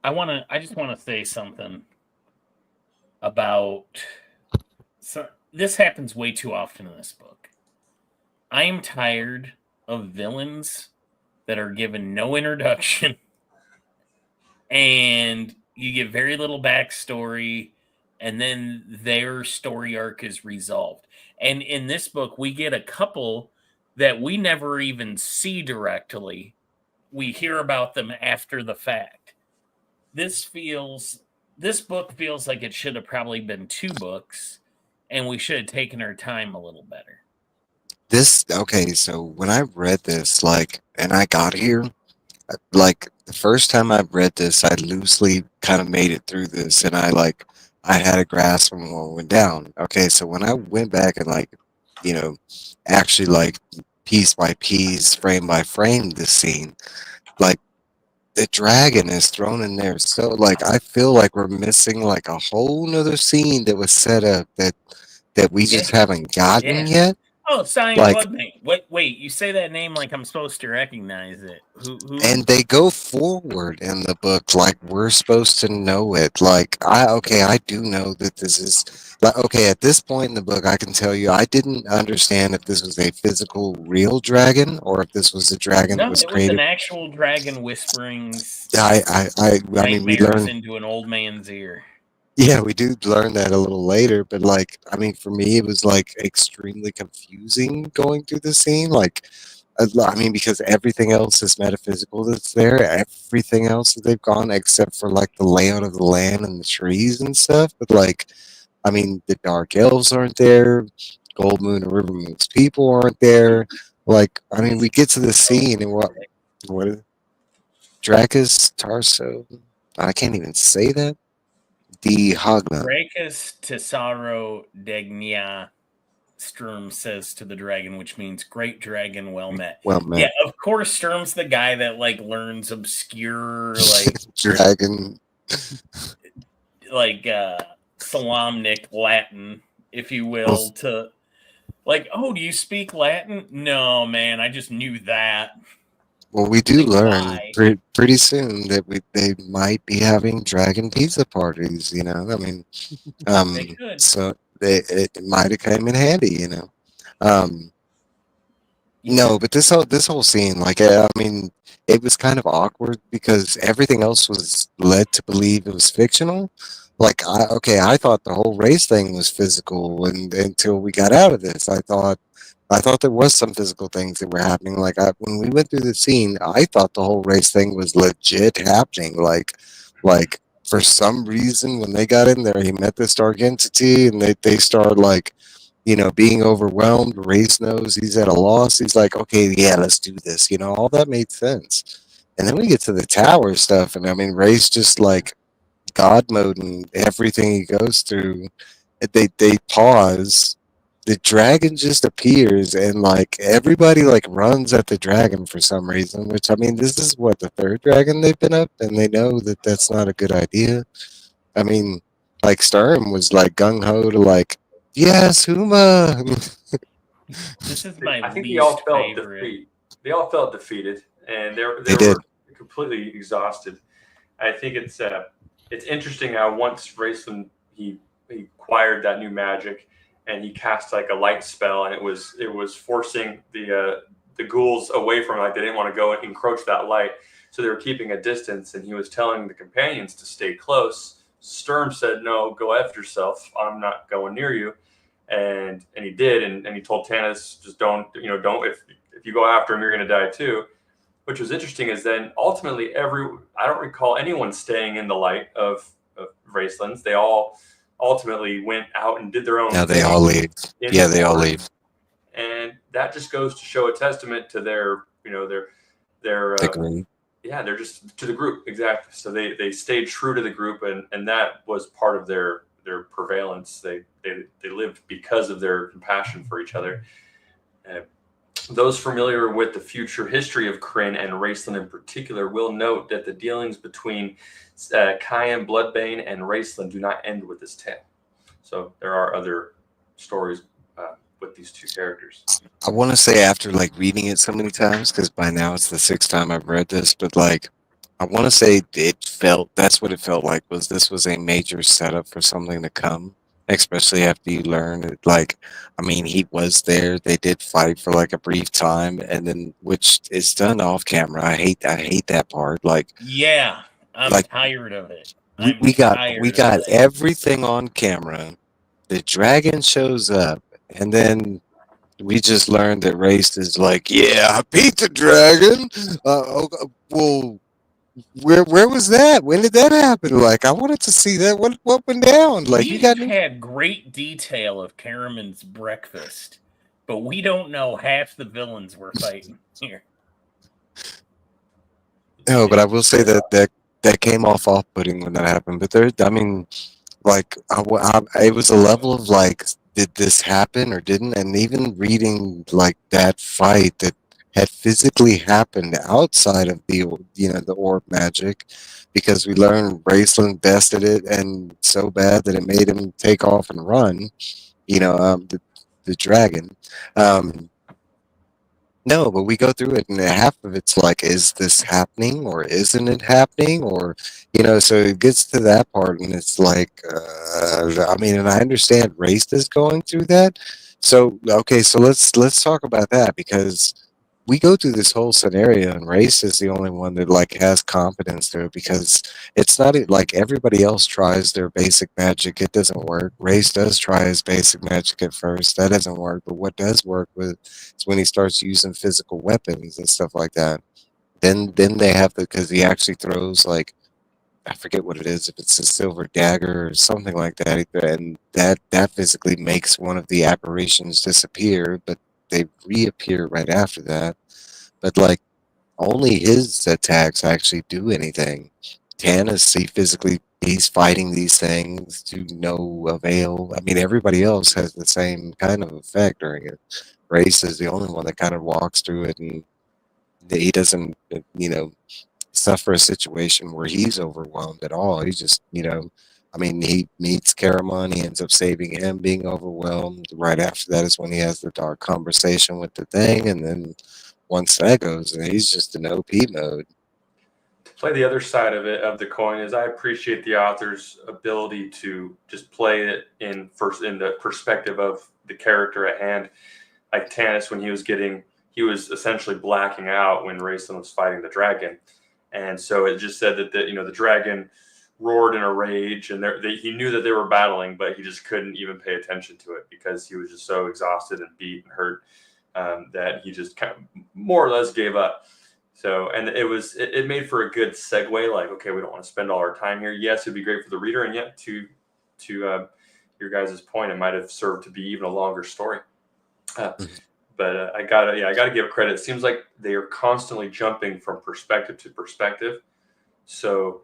I just want to say something about, so this happens way too often in this book. I am tired of villains that are given no introduction and you get very little backstory and then their story arc is resolved. And in this book, we get a couple that we never even see directly. We hear about them after the fact. This book feels like it should have probably been 2 books, and we should have taken our time a little better. So when I read this, and I got here, the first time I read this, I loosely kind of made it through this, and I had a grasp on what went down. Okay, so when I went back and actually piece by piece, frame by frame, this scene, the dragon is thrown in there. So I feel like we're missing a whole nother scene that was set up that we just haven't gotten yet. Oh, Cyan Bloodbane. Wait, you say that name like I'm supposed to recognize it. Who? And they go forward in the book like we're supposed to know it. I do know that this is at this point in the book, I can tell you I didn't understand if this was a physical real dragon or if this was a dragon that was created. It was an actual dragon whispering. I mean, we learned into an old man's ear. Yeah, we do learn that a little later, but like, I mean, for me, it was like extremely confusing going through the scene. Like, I mean, because everything else is metaphysical that's there, everything else that they've gone, except for like the layout of the land and the trees and stuff. But like, I mean, the dark elves aren't there, Gold Moon and River Moon's people aren't there. Like, I mean, we get to the scene and what is it? Dracus Tarso? I can't even say that. The Hogna. Dracus Tesaro Degnia, Sturm says to the dragon, which means great dragon, well met. Well met. Yeah, of course, Sturm's the guy that like learns obscure dragon, like Salamnic Latin, if you will, to like, oh, do you speak Latin? No, man, I just knew that. Well, we do Like, learn pretty soon that they might be having dragon pizza parties. You know, I mean, they could. so it might have come in handy. You know, no, but this whole scene, like, I mean, it was kind of awkward because everything else was led to believe it was fictional. Like, I thought the whole race thing was physical, and until we got out of this, I thought there was some physical things that were happening. Like, when we went through the scene, I thought the whole race thing was legit happening. Like for some reason, when they got in there, he met this dark entity, and they started like, you know, being overwhelmed. Race knows he's at a loss. He's like, okay, yeah, let's do this. You know, all that made sense. And then we get to the tower stuff, and I mean, Race just like God mode and everything he goes through. They pause. The dragon just appears, and like everybody like runs at the dragon for some reason. Which, I mean, this is what, the third dragon they've been up, and they know that that's not a good idea. I mean, like Sturm was like gung ho to like, yes, Huma. This is my I think least they all felt favorite. They all felt defeated, and they did. were completely exhausted. I think it's interesting how once Raceland he acquired that new magic, and he cast like a light spell, and it was forcing the ghouls away from it. Like they didn't want to go and encroach that light, so they were keeping a distance. And he was telling the companions to stay close. Sturm said, "No, go after yourself. I'm not going near you." And he did, and he told Tanis, just don't if you go after him, you're going to die too. Which was interesting is then ultimately I don't recall anyone staying in the light of Racelands. They all ultimately went out and did their own. Now they all leave. Yeah, they all leave. And that just goes to show a testament to their yeah, they're just to the group, exactly. So they stayed true to the group, and that was part of their prevalence. They lived because of their compassion for each other. Those familiar with the future history of Krynn and Raceland in particular will note that the dealings between Cayenne, Bloodbane, and Raceland do not end with this tale. So there are other stories with these two characters. I want to say, after like reading it so many times, because by now it's the sixth time I've read this, but like, I want to say that's what it felt like, was this was a major setup for something to come. Especially after you learn it, like, I mean, he was there. They did fight for like a brief time, and then, which is done off camera. I hate that part. Like, yeah, I'm like, tired of it. We got everything on camera. The dragon shows up, and then we just learned that Race is like, yeah, I beat the dragon. Well, where was that? When did that happen? Like, I wanted to see that. What went down? Like, we had great detail of Caraman's breakfast, but we don't know half the villains we're fighting here. No, but I will say that came off-putting when that happened. But I mean, like, it was a level of like, did this happen or didn't? And even reading like that fight that had physically happened outside of the orb magic, because we learned Raceland bested it, and so bad that it made him take off and run. The dragon. No, but we go through it, and half of it's like, is this happening or isn't it happening? Or, so it gets to that part, and it's like, I mean, and I understand Race is going through that. So, okay, so let's talk about that, because we go through this whole scenario, and Race is the only one that like has confidence to it, because it's not like everybody else tries their basic magic. It doesn't work. Race does try his basic magic at first. That doesn't work. But what does work is when he starts using physical weapons and stuff like that. Then they have to, because he actually throws like, I forget what it is, if it's a silver dagger or something like that, and that physically makes one of the apparitions disappear, but they reappear right after that. But like, only his attacks actually do anything. Tannis, he's fighting these things to no avail. I mean, everybody else has the same kind of effect during it. Race is the only one that kind of walks through it, and he doesn't, suffer a situation where he's overwhelmed at all. He just, I mean, he meets Caramon, he ends up saving him, being overwhelmed. Right after that is when he has the dark conversation with the thing, and then once that goes, he's just in OP mode. To play the other side of it, of the coin, is I appreciate the author's ability to just play it in the perspective of the character at hand. Like Tannis, when he was essentially blacking out when Raistlin was fighting the dragon. And so it just said that the dragon roared in a rage, and he knew that they were battling, but he just couldn't even pay attention to it because he was just so exhausted and beat and hurt that he just kind of more or less gave up. So, and it made for a good segue. Like, okay, we don't want to spend all our time here. Yes, it'd be great for the reader, and yet to your guys' point, it might have served to be even a longer story. But I gotta give credit. It seems like they are constantly jumping from perspective to perspective, so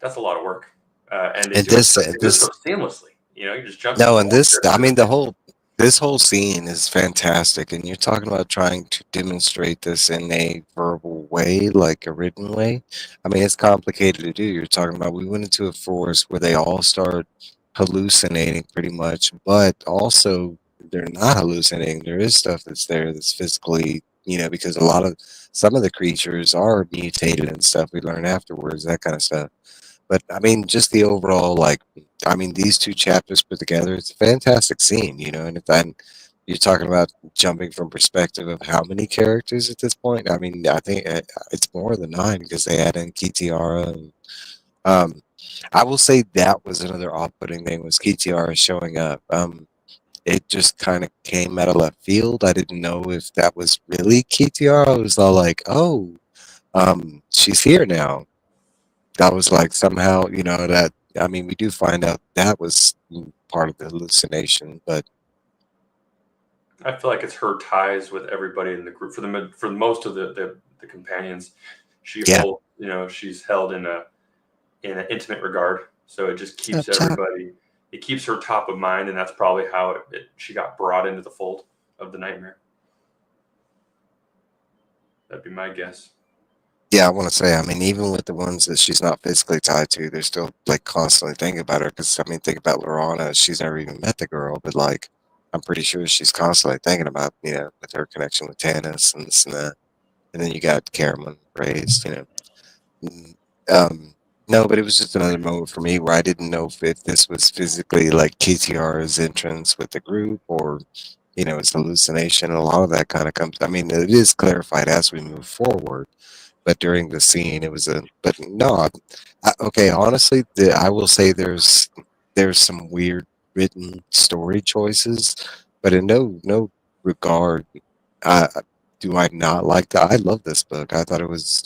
that's a lot of work. And they do it so seamlessly. You just jump. No, and this whole scene is fantastic, and you're talking about trying to demonstrate this in a verbal way, like a written way. I mean, it's complicated to do. You're talking about, we went into a forest where they all start hallucinating pretty much, but also they're not hallucinating. There is stuff that's there that's physically, because some of the creatures are mutated and stuff. We learn afterwards, that kind of stuff. But I mean, just the overall, these two chapters put together, it's a fantastic scene, and you're talking about jumping from perspective of how many characters at this point. I mean, I think it's more than 9 because they add in Kitiara. And I will say that was another off-putting thing, was Kitiara showing up. It just kind of came out of left field. I didn't know if that was really Kitiara. I was all like, oh, she's here now. That was like somehow, that, I mean, we do find out that was part of the hallucination, but I feel like it's her ties with everybody in the group. For most of the companions, she's held in an intimate regard. So it just keeps everybody. It keeps her top of mind, and that's probably how she got brought into the fold of the nightmare. That'd be my guess. Yeah, I want to say, I mean, even with the ones that she's not physically tied to, they're still like constantly thinking about her. Because I mean, think about Lorana. She's never even met the girl, but like, I'm pretty sure she's constantly thinking about, with her connection with Tannis and this and that. And then you got Caramon raised, No, but it was just another moment for me where I didn't know if this was physically like Kitiara's entrance with the group, or, it's hallucination. A lot of that kind of comes. I mean, it is clarified as we move forward. But during the scene, it was but no, okay, honestly, I will say there's some weird written story choices, but in no regard do I not like that. I love this book. I thought it was,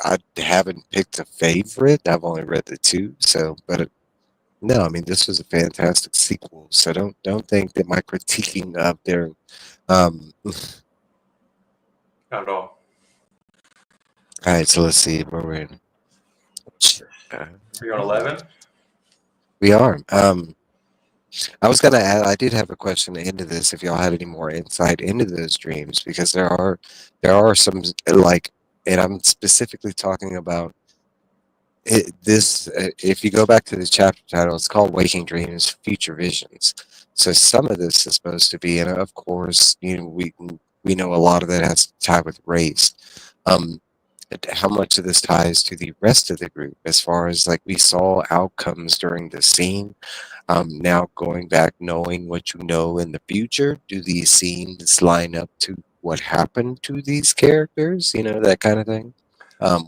I haven't picked a favorite. I've only read the 2, so, but no, I mean, this was a fantastic sequel. So don't think that my critiquing of their, not at all. All right, so let's see where we're in. Are you on 11? We are. I was gonna add. I did have a question into this. If y'all had any more insight into those dreams, because there are some and I'm specifically talking about this. If you go back to the chapter title, it's called "Waking Dreams: Future Visions." So some of this is supposed to be, and of course, we know a lot of that has to tie with race. how much of this ties to the rest of the group, as far as like we saw outcomes during the scene. Now going back, knowing what you know in the future, do these scenes line up to what happened to these characters? You know, that kind of thing.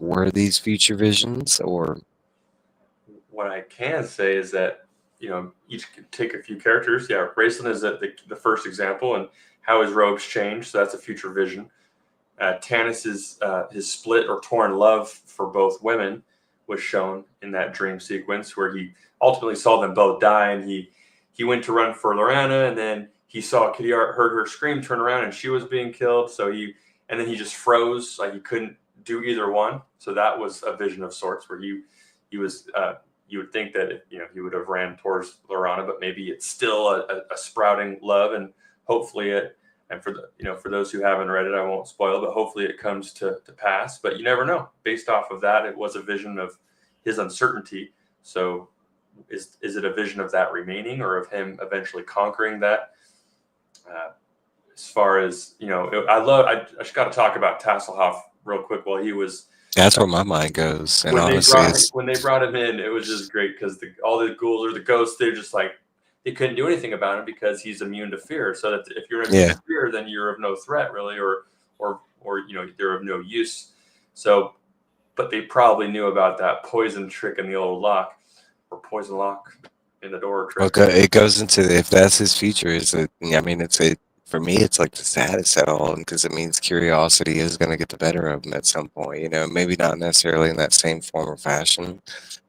Were these future visions, or What I can say is that, each could take a few characters. Yeah, Raceland is the first example, and how his robes change. So that's a future vision. Tanis's his split or torn love for both women was shown in that dream sequence where he ultimately saw them both die, and he went to run for Lorana, and then he saw Kitty Art, heard her scream, turn around, and she was being killed. So and then he just froze, like he couldn't do either one. So that was a vision of sorts where he was. You would think that he would have ran towards Lorana, but maybe it's still a sprouting love, and hopefully it. And for those who haven't read it, I won't spoil, but hopefully it comes to pass. But you never know. Based off of that, it was a vision of his uncertainty. So is it a vision of that remaining, or of him eventually conquering that? As far as I just got to talk about Tasselhoff real quick while he was. that's where my mind goes. And When honestly, they brought him in, it was just great because all the ghouls or the ghosts, they're just like, they couldn't do anything about him because he's immune to fear. So that if you're immune to fear, then you're of no threat really, or they're of no use. So, but they probably knew about that poison trick in the old lock, or poison lock in the door trick. okay, it goes into if that's his future. For me, it's like the saddest at all, because it means curiosity is going to get the better of him at some point. Maybe not necessarily in that same form or fashion,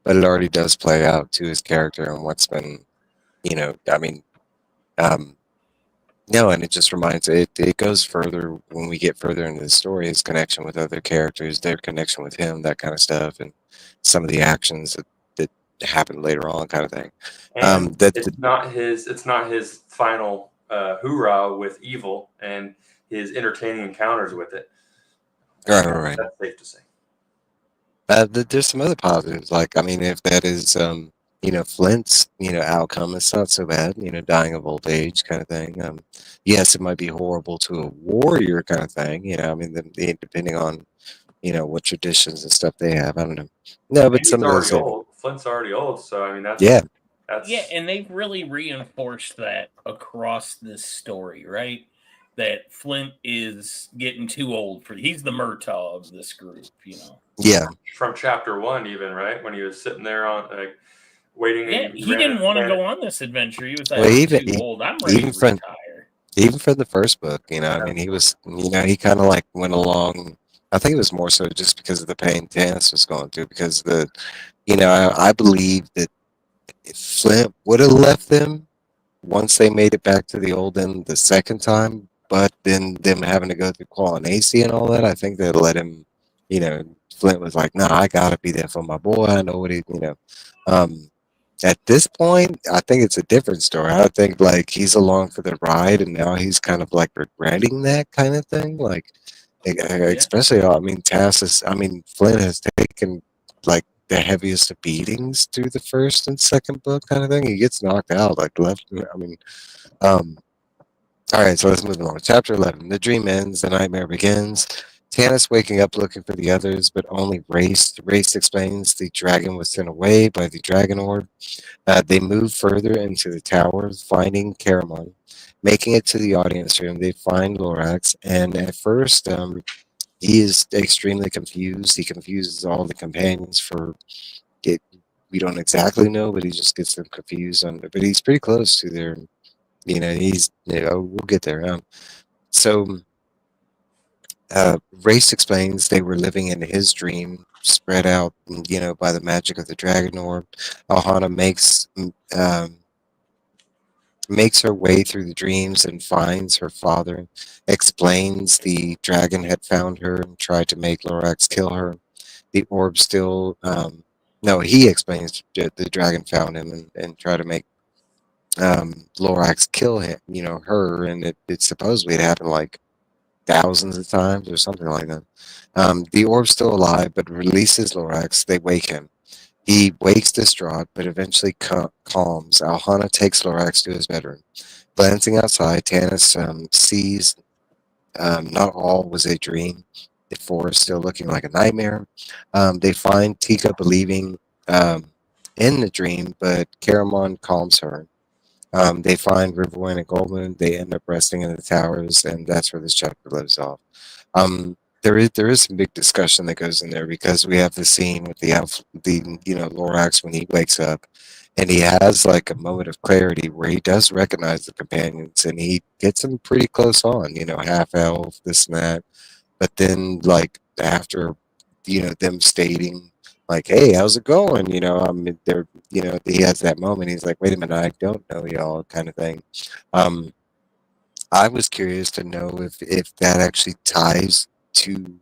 but it already does play out to his character and what's been. No, and it just reminds it goes further when we get further into the story, his connection with other characters, their connection with him, that kind of stuff, and some of the actions that happen later on, kind of thing. And it's not his final hoorah with evil and his entertaining encounters with it. Right. That's safe to say. There's some other positives, if that is Flint's outcome, it's not so bad, dying of old age kind of thing. Yes, it might be horrible to a warrior kind of thing, depending on what traditions and stuff they have. I don't know. No, but some of those old. Flint's already old, so that's and they've really reinforced that across this story, right? That Flint is getting too old he's the Murtaugh of this group, Yeah. From chapter 1, even, right? When he was sitting there on waiting. Yeah, he didn't want to go on this adventure. He was like, I'm too old. I'm ready to retire. Even from the first book, he was, he kind of like went along. I think it was more so just because of the pain Tanis was going through, because I believe that if Flint would have left them once they made it back to the old end the second time, but then them having to go through Qualinacy and all that, I think that let him, Flint was like, nah, I gotta be there for my boy. I know what he, at this point, I think it's a different story. I think like he's along for the ride, and now he's kind of like regretting that kind of thing. Like, especially, Flint has taken like the heaviest of beatings through the first and second book kind of thing. He gets knocked out, like left. All right, so let's move along. Chapter 11. The dream ends, the nightmare begins. Tanis waking up looking for the others, but only Race. Race explains the dragon was sent away by the dragon orb. They move further into the tower, finding Caramon. Making it to the audience room, they find Lorax, and at first, he is extremely confused. He confuses all the companions for it. We don't exactly know, but he just gets them confused. But he's pretty close to their, we'll get there. Race explains they were living in his dream, spread out, by the magic of the dragon orb. Alhana makes her way through the dreams and finds her father, explains the dragon had found her and tried to make Lorax kill her. The orb still, he explains that the dragon found him and tried to make Lorax kill him, her, and it supposedly it happened like thousands of times or something like that. The orb's still alive, but releases Lorax. They wake him. He wakes distraught, but eventually calms. Alhana takes Lorax to his bedroom. Glancing outside, Tanis sees not all was a dream. forest still looking like a nightmare. They find Tika believing in the dream, but Caramon calms her. They find Riverwind and Goldman. They end up resting in the towers, and that's where this chapter lives off. There is some big discussion that goes in there because we have the scene with the Lorax when he wakes up, and he has like a moment of clarity where he does recognize the companions, and he gets them pretty close on, half elf, this and that. But then, like after, them stating like, "Hey, how's it going?" They're, he has that moment. He's like, "Wait a minute, I don't know y'all," kind of thing. Um, I was curious to know if that actually ties to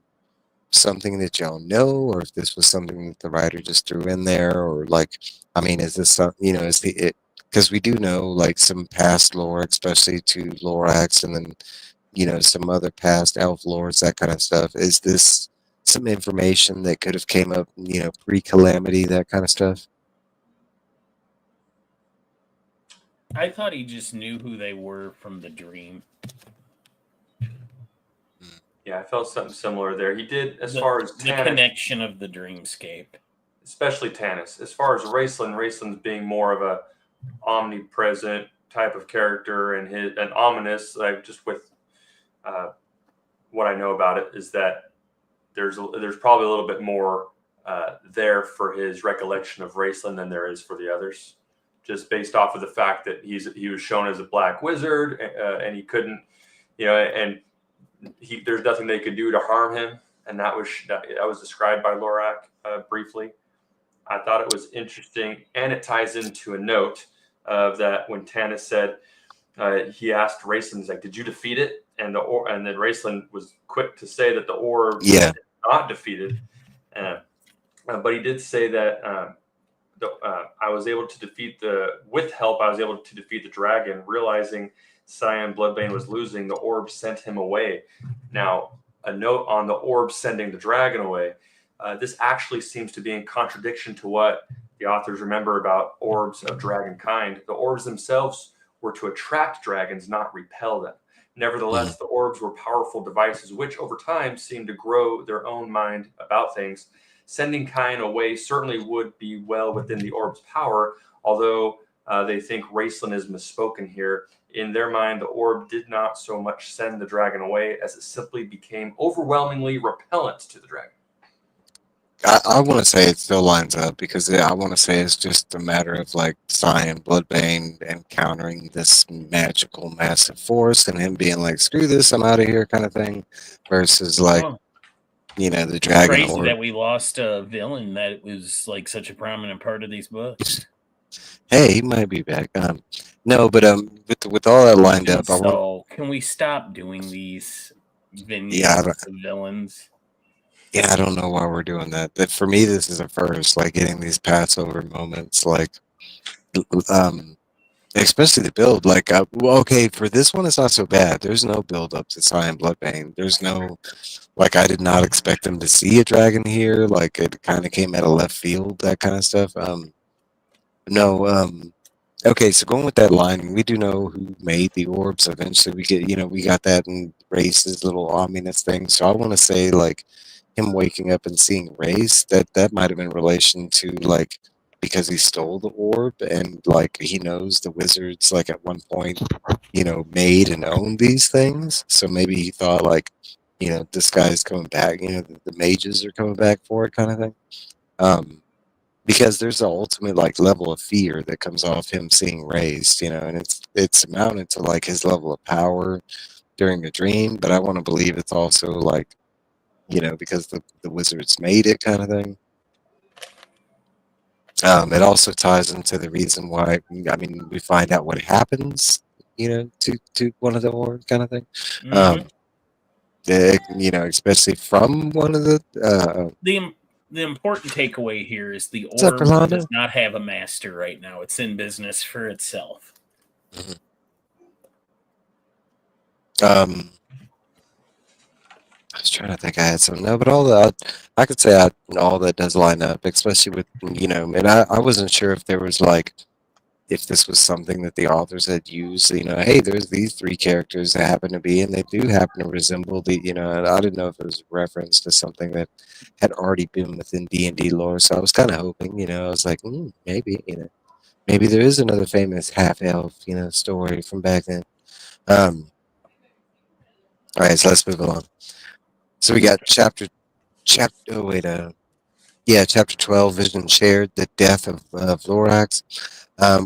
something that y'all know, or if this was something that the writer just threw in there, or like, I mean, is this some, is the it? Because we do know like some past lore, especially to Lorax, and then some other past elf lords, that kind of stuff. Is this some information that could have came up, pre-calamity, that kind of stuff? I thought he just knew who they were from the dream. Yeah, I felt something similar there. He did, as far as the connection of the dreamscape, especially Tanis. As far as Raceland's being more of a omnipresent type of character, and ominous. Like, just with what I know about it is that there's probably a little bit more there for his recollection of Raceland than there is for the others, just based off of the fact that he was shown as a black wizard, and he couldn't, and there's nothing they could do to harm him, and that was described by Lorac briefly. I thought it was interesting, and it ties into a note of that when Tanis said, he asked Raceland, he's like, "Did you defeat it?" And then Raceland was quick to say that the orb was not defeated, but he did say that I was able to defeat with help. I was able to defeat the dragon, realizing Cyan Bloodbane was losing. The orb sent him away. Now, a note on the orb sending the dragon away. This actually seems to be in contradiction to what the authors remember about orbs of dragon kind. The orbs themselves were to attract dragons, not repel them. Nevertheless, the orbs were powerful devices, which over time seemed to grow their own mind about things. Sending Kyan away certainly would be well within the orb's power, although they think Raceland is misspoken here. In their mind, the orb did not so much send the dragon away as it simply became overwhelmingly repellent to the dragon. I want to say it still lines up, because I want to say it's just a matter of like Cyan Bloodbane encountering this magical massive force and him being like, "Screw this, I'm out of here," kind of thing, versus like, the dragon crazy orb. that we lost a villain that was like such a prominent part of these books. Hey, he might be back. No, but with all that lined up, can we stop doing these vignettes of villains? Yeah, I don't know why we're doing that. But for me, this is a first, like getting these Passover moments, like, especially the build. Like, okay, for this one, it's not so bad. There's no build up to Cyan Bloodbane. There's no, like, I did not expect them to see a dragon here. Like, it kind of came out of left field, that kind of stuff. Okay, so going with that line, we do know who made the orbs. Eventually, we got that in Race's little ominous thing. So I want to say, like, him waking up and seeing Race, that might have been in relation to, like, because he stole the orb, and like he knows the wizards, like, at one point, made and owned these things. So maybe he thought, like, this guy's coming back. The mages are coming back for it, kind of thing. Because there's the ultimate like level of fear that comes off him seeing Race, and it's amounted to like his level of power during a dream. But I want to believe it's also like, because the wizards made it, kind of thing. It also ties into the reason why, I mean, we find out what happens, to one of the orbs, kind of thing. Especially from one of the important takeaway here is the orb does not have a master right now. It's in business for itself. I was trying to think I had something. No, but all that, I could say all that does line up, especially with, and I wasn't sure if there was like if this was something that the authors had used, hey, there's these three characters that happen to be, and they do happen to resemble and I didn't know if it was a reference to something that had already been within D&D lore. So I was kind of hoping, I was like, maybe, maybe there is another famous half elf, story from back then. All right, so let's move along. So we got chapter. Oh wait, chapter 12. Vision shared the death of Lorax.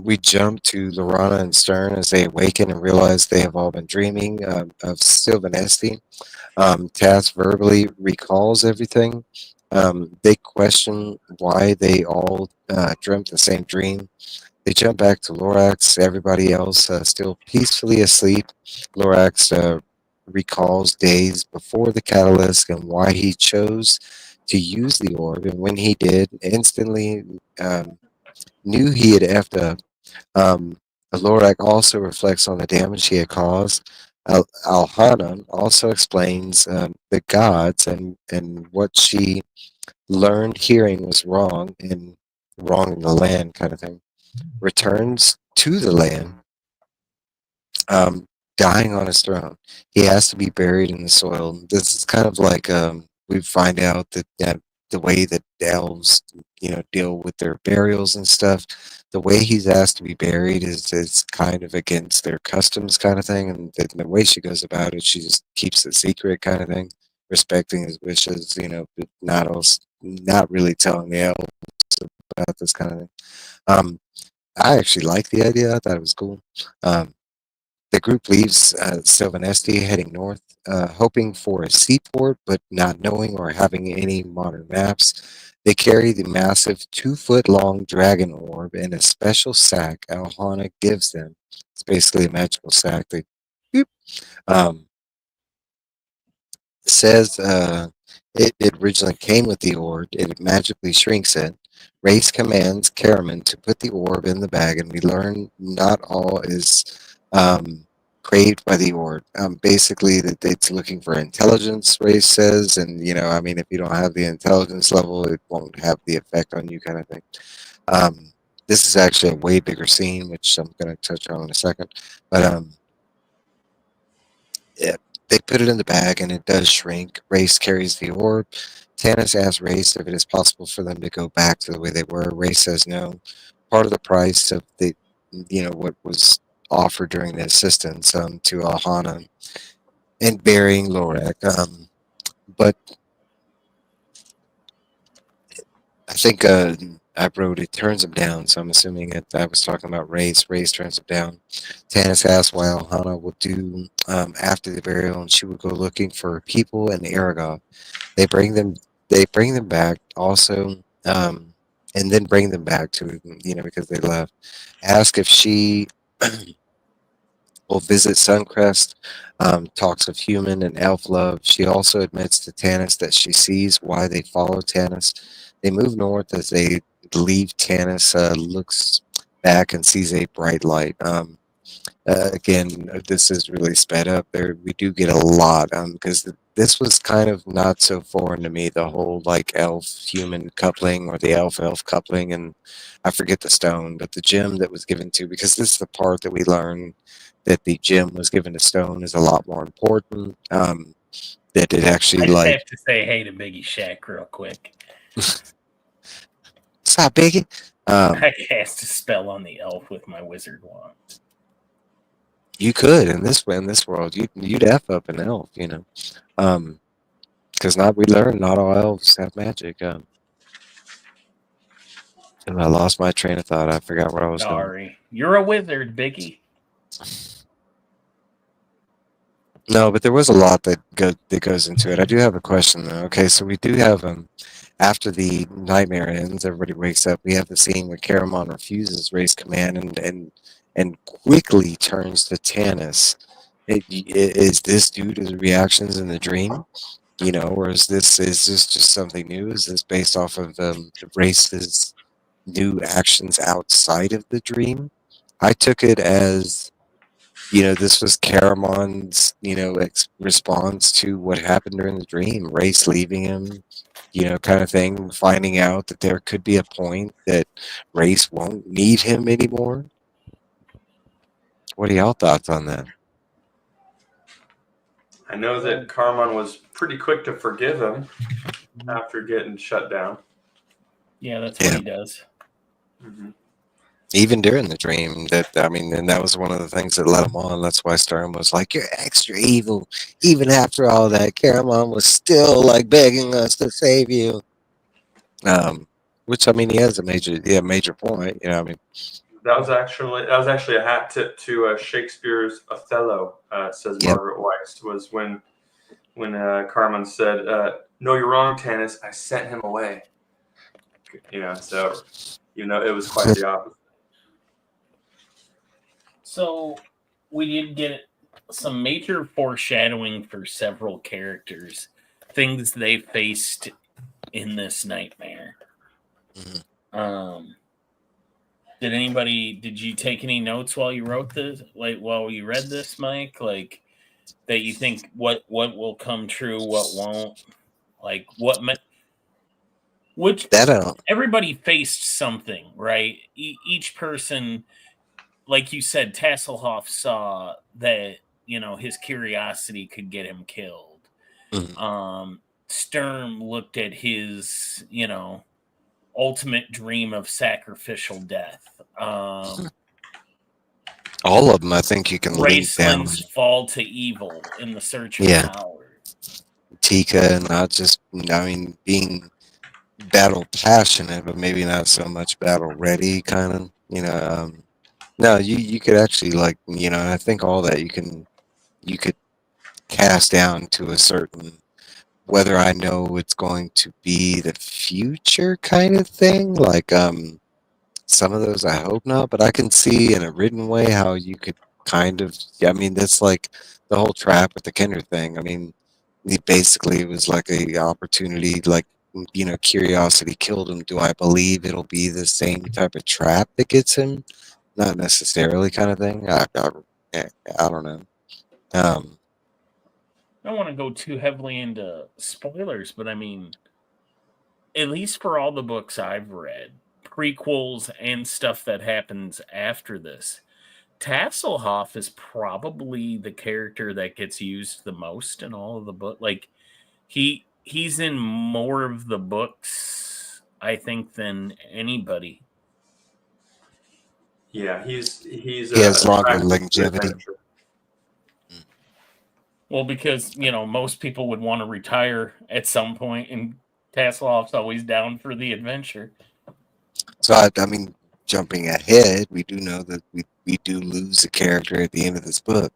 We jump to Lorana and Stern as they awaken and realize they have all been dreaming of Sylvanesti. Tass verbally recalls everything. They question why they all dreamt the same dream. They jump back to Lorax. Everybody else still peacefully asleep. Lorax recalls days before the catalyst and why he chose to use the orb. And when he did, instantly knew he had effed up. Lorak also reflects on the damage he had caused. Alhana also explains the gods and what she learned hearing was wrong in the land kind of thing. Returns to the land, dying on his throne. He has to be buried in the soil. This is kind of like we find out that the way that elves, deal with their burials and stuff. The way he's asked to be buried is kind of against their customs, kind of thing. And the way she goes about it, she just keeps it secret, kind of thing, respecting his wishes. But not really telling the elves about this kind of thing. I actually like the idea. I thought it was cool. The group leaves Sylvanesti heading north, hoping for a seaport, but not knowing or having any modern maps. They carry the massive 2-foot-long dragon orb in a special sack Alhana gives them. It's basically a magical sack. Um, says it originally came with the orb. It magically shrinks it. Race commands Karaman to put the orb in the bag, and we learn not all is craved by the orb. Basically, that it's looking for intelligence, Race says, and if you don't have the intelligence level, it won't have the effect on you, kind of thing. This is actually a way bigger scene, which I'm going to touch on in a second. But yeah, they put it in the bag, and it does shrink. Race carries the orb. Tanis asks Race if it is possible for them to go back to the way they were. Race says no. Part of the price of what was offered during the assistance to Alhana and burying Lorak. But I think I wrote it turns him down, so I'm assuming that I was talking about Race. Race turns him down. Tanis asks why Alhana will do after the burial, and she will go looking for people in Aragog. They bring them back also, and then bring them back to because they left. Ask if she will visit Suncrest. Talks of human and elf love. She also admits to Tanis that she sees why they follow Tanis. They move north as they leave. Tanis looks back and sees a bright light. Again, this is really sped up. There, we do get a lot because this was kind of not so foreign to me. The whole like elf-human coupling or the elf-elf coupling, and I forget the stone, but the gem that was given to, because this is the part that we learn that the gem was given to stone is a lot more important. That it actually I just like. have to say hey to Biggie Shack real quick. What's up, Biggie? I cast a spell on the elf with my wizard wand. You could in this world, you'd f up an elf, because we learned not all elves have magic. And I lost my train of thought. I forgot where I was going. Sorry, you're a wizard, Biggie. No, but there was a lot that goes into it. I do have a question though. Okay, so we do have after the nightmare ends, everybody wakes up. We have the scene where Caramon refuses Ray's command and quickly turns to Tanis. Is this due to the reactions in the dream? Or is this just something new? Is this based off of the race's new actions outside of the dream? I took it as this was Caramon's, response to what happened during the dream. Race leaving him, kind of thing. Finding out that there could be a point that Race won't need him anymore. What are y'all thoughts on that? I know that Carmon was pretty quick to forgive him after getting shut down. Yeah, that's what he does. Mm-hmm. Even during the dream, and that was one of the things that led him on. That's why Sturm was like, "You're extra evil." Even after all that, Caramon was still like begging us to save you. Which he has a major point. That was actually a hat tip to Shakespeare's Othello. Says Yep. Margaret Weis, was when Carmon said, "No, you're wrong, Tanis. I sent him away." So it was quite the opposite. So we did get some major foreshadowing for several characters, things they faced in this nightmare. Mm-hmm. Did you take any notes while you wrote this? Like while you read this, Mike? Like that you think what will come true, what won't? Like everybody faced something, right? Each person, like you said, Tasselhoff saw that his curiosity could get him killed. Mm-hmm. Sturm looked at his ultimate dream of sacrificial death. All of them, I think you can link down. Raceland's fall to evil in the search of power. Tika, not just being battle passionate, but maybe not so much battle ready, kind of. No, you could actually I think all that you could cast down to a certain, whether I know it's going to be the future kind of thing. Like some of those I hope not, but I can see in a written way how you could kind of. That's like the whole trap with the Kinder thing. It was like a opportunity, like curiosity killed him. Do I believe it'll be the same type of trap that gets him? Not necessarily, kind of thing. I don't know. I don't want to go too heavily into spoilers, but at least for all the books I've read, prequels and stuff that happens after this, Tasselhoff is probably the character that gets used the most in all of the book. Like he's in more of the books, I think, than anybody. Yeah, he has longer longevity. Well, because most people would want to retire at some point, and Tasselhoff's always down for the adventure. So jumping ahead, we do know that we do lose a character at the end of this book.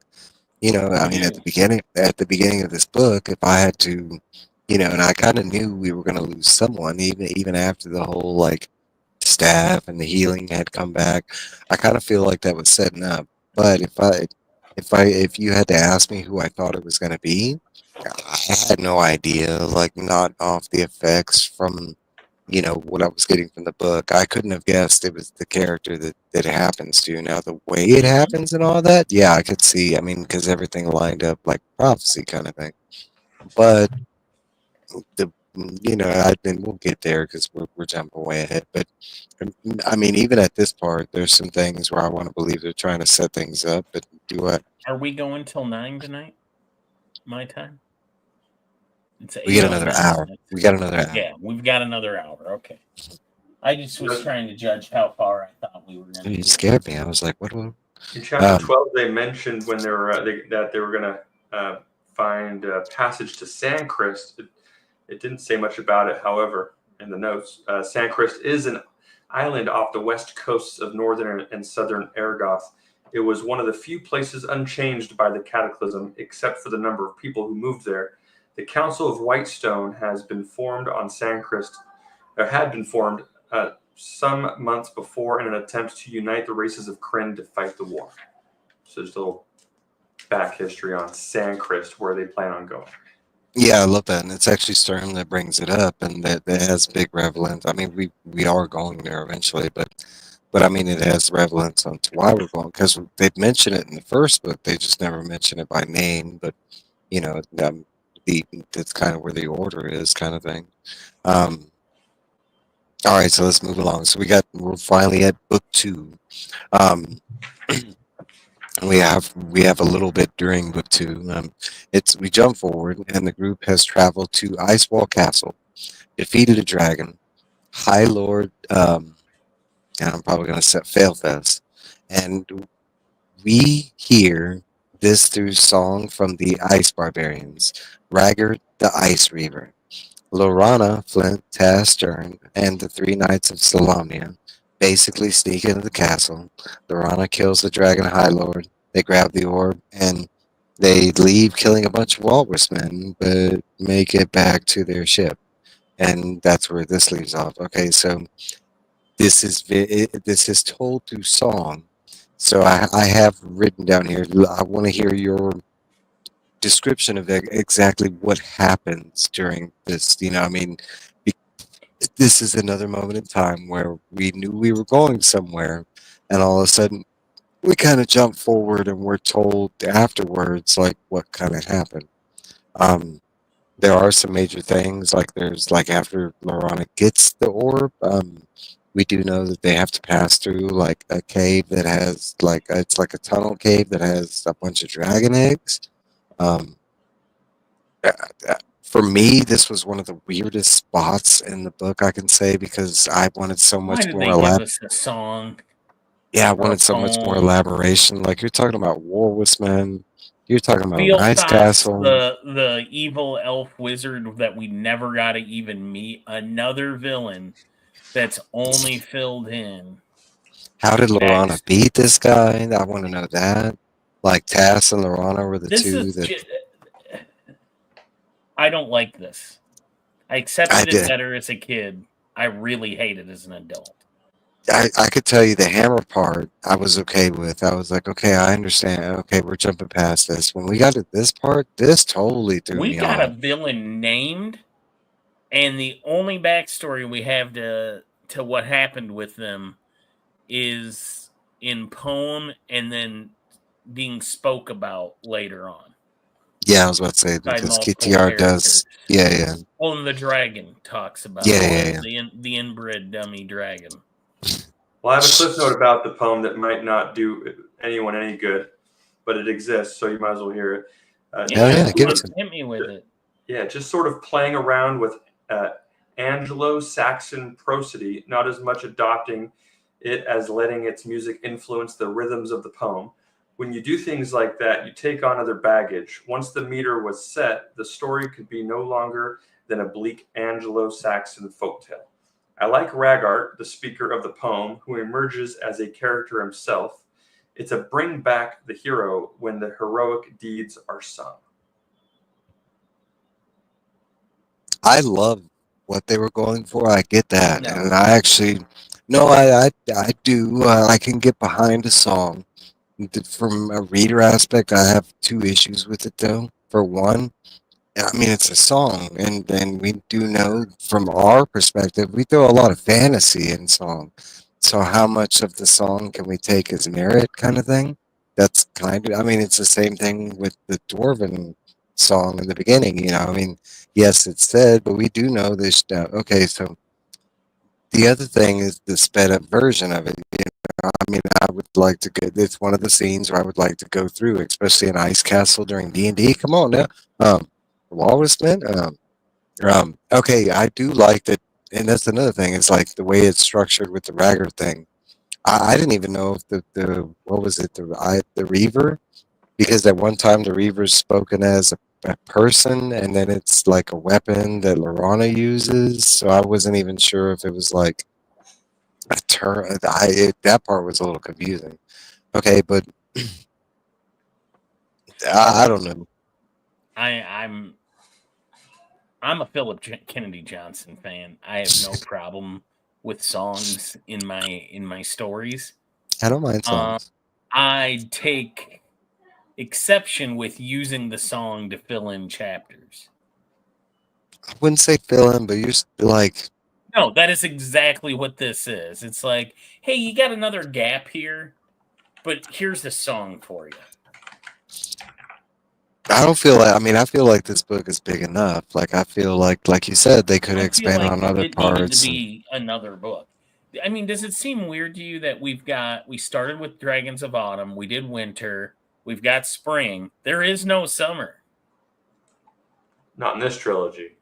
At the beginning of this book, if I had to, and I kind of knew we were going to lose someone, even after the whole staff and the healing had come back. I kind of feel like that was setting up. But if you had to ask me who I thought it was going to be, I had no idea. Like, not off the effects from what I was getting from the book. I couldn't have guessed it was the character that it happens to. Now, the way it happens and all that, yeah, I could see. Because everything lined up like prophecy kind of thing. But we'll get there because we're jumping way ahead. But even at this part, there's some things where I want to believe they're trying to set things up. But do what? Are we going till 9 tonight? My time. We get another hour. We got another hour. Yeah, we've got another hour. Okay. I just was trying to judge how far I thought we were going to. You scared me. I was like, what? In chapter 12, they mentioned when they were that they were going to find a passage to Sandcrest. It didn't say much about it, however, in the notes. Sandcrest is an island off the west coasts of northern and southern Aragoth. It was one of the few places unchanged by the cataclysm, except for the number of people who moved there. The Council of Whitestone has been formed on Sandcrest, or had been formed some months before in an attempt to unite the races of Krynn to fight the war. So just a little back history on Sandcrest, where they plan on going. Yeah, I love that, and it's actually Sturm that brings it up, and that has big relevance. We are going there eventually, but it has relevance on to why we're going, because they've mentioned it in the first book. They just never mention it by name, but that's kind of where the order is, kind of thing. All right, so let's move along. So we're finally at book 2. We have a little bit during book 2. We jump forward, and the group has traveled to Icewall Castle, defeated a dragon, High Lord. And I'm probably going to set Failfest, and we hear this through song from the Ice Barbarians, Raggart the Ice Reaver, Lorana, Flint, Taz, Stern, and the 3 Knights of Salamnia basically sneak into the castle. Lorana kills the Dragon High Lord. They grab the orb and they leave, killing a bunch of walrusmen, but make it back to their ship. And that's where this leaves off. Okay, so this is told through song. So I have written down here. I want to hear your description of exactly what happens during this. I mean, this is another moment in time where we knew we were going somewhere, and all of a sudden we kind of jump forward and we're told afterwards like what kind of happened. There are some major things, like there's like after Lorana gets the orb, we do know that they have to pass through like a cave that has like it's like a tunnel cave that has a bunch of dragon eggs. Um, uh, for me, this was one of the weirdest spots in the book, I can say, because I wanted so Why much did more they give us a song? Yeah, I or a wanted so much more poem? elaboration. Like you're talking about Warwismen, you're talking about an ice Feeltops, castle. the evil elf wizard that we never got to even meet, another villain that's only filled in. How did Lorana Next. beat this guy? I want to know that. Like Tass and Lorana were the This two is that I don't like this. I accepted I it did. better as a kid. I really hate it as an adult. I could tell you the hammer part I was okay with. I was like, okay, I understand. Okay, we're jumping past this. When we got to this part, this totally threw We me got a off. villain named, and the only backstory we have to what happened with them is in poem and then being spoke about later on Yeah, I was about to say by because multiple KTR characters. does. Yeah. Only the dragon talks about Yeah. the inbred dummy dragon. Well, I have a cliff note about the poem that might not do anyone any good, but it exists, so you might as well hear it. Give it to me. Hit me with it. Yeah, just sort of playing around with Anglo-Saxon prosody, not as much adopting it as letting its music influence the rhythms of the poem. When you do things like that, you take on other baggage. Once the meter was set, the story could be no longer than a bleak Anglo-Saxon folktale. I like Raggart, the speaker of the poem, who emerges as a character himself. It's a bring back the hero when the heroic deeds are sung. I love what they were going for. I get that, No. and I actually, no, I do. I can get behind a song. From a reader aspect, I have 2 issues with it, though. For one, I mean, it's a song, and we do know from our perspective, we throw a lot of fantasy in song. So how much of the song can we take as merit, kind of thing? That's kind of, I mean, it's the same thing with the Dwarven song in the beginning. I mean, yes, it's said, but we do know this. Okay, so the other thing is the sped up version of it. I mean, I would like to get. It's one of the scenes where I would like to go through, especially in Ice Castle during D&D. Come on now, Walrusman. Okay, I do like that, and that's another thing. It's like the way it's structured with the Raggart thing. I didn't even know if the what was it the Reaver, because at one time the Reaver's spoken as a person, and then it's like a weapon that Lorana uses. So I wasn't even sure if it was like a term. That part was a little confusing. Okay, but I don't know. I'm a Philip Kennedy Johnson fan. I have no problem with songs in my stories. I don't mind songs. I take exception with using the song to fill in chapters. I wouldn't say fill in, but you're like. No, that is exactly what this is. It's like, hey, you got another gap here, but here's the song for you. I don't feel like. I mean, I feel like this book is big enough. Like I feel like you said, they could expand on other it parts. needed to be another book. I mean, does it seem weird to you that we started with Dragons of Autumn, we did winter, we've got spring. There is no summer. Not in this trilogy.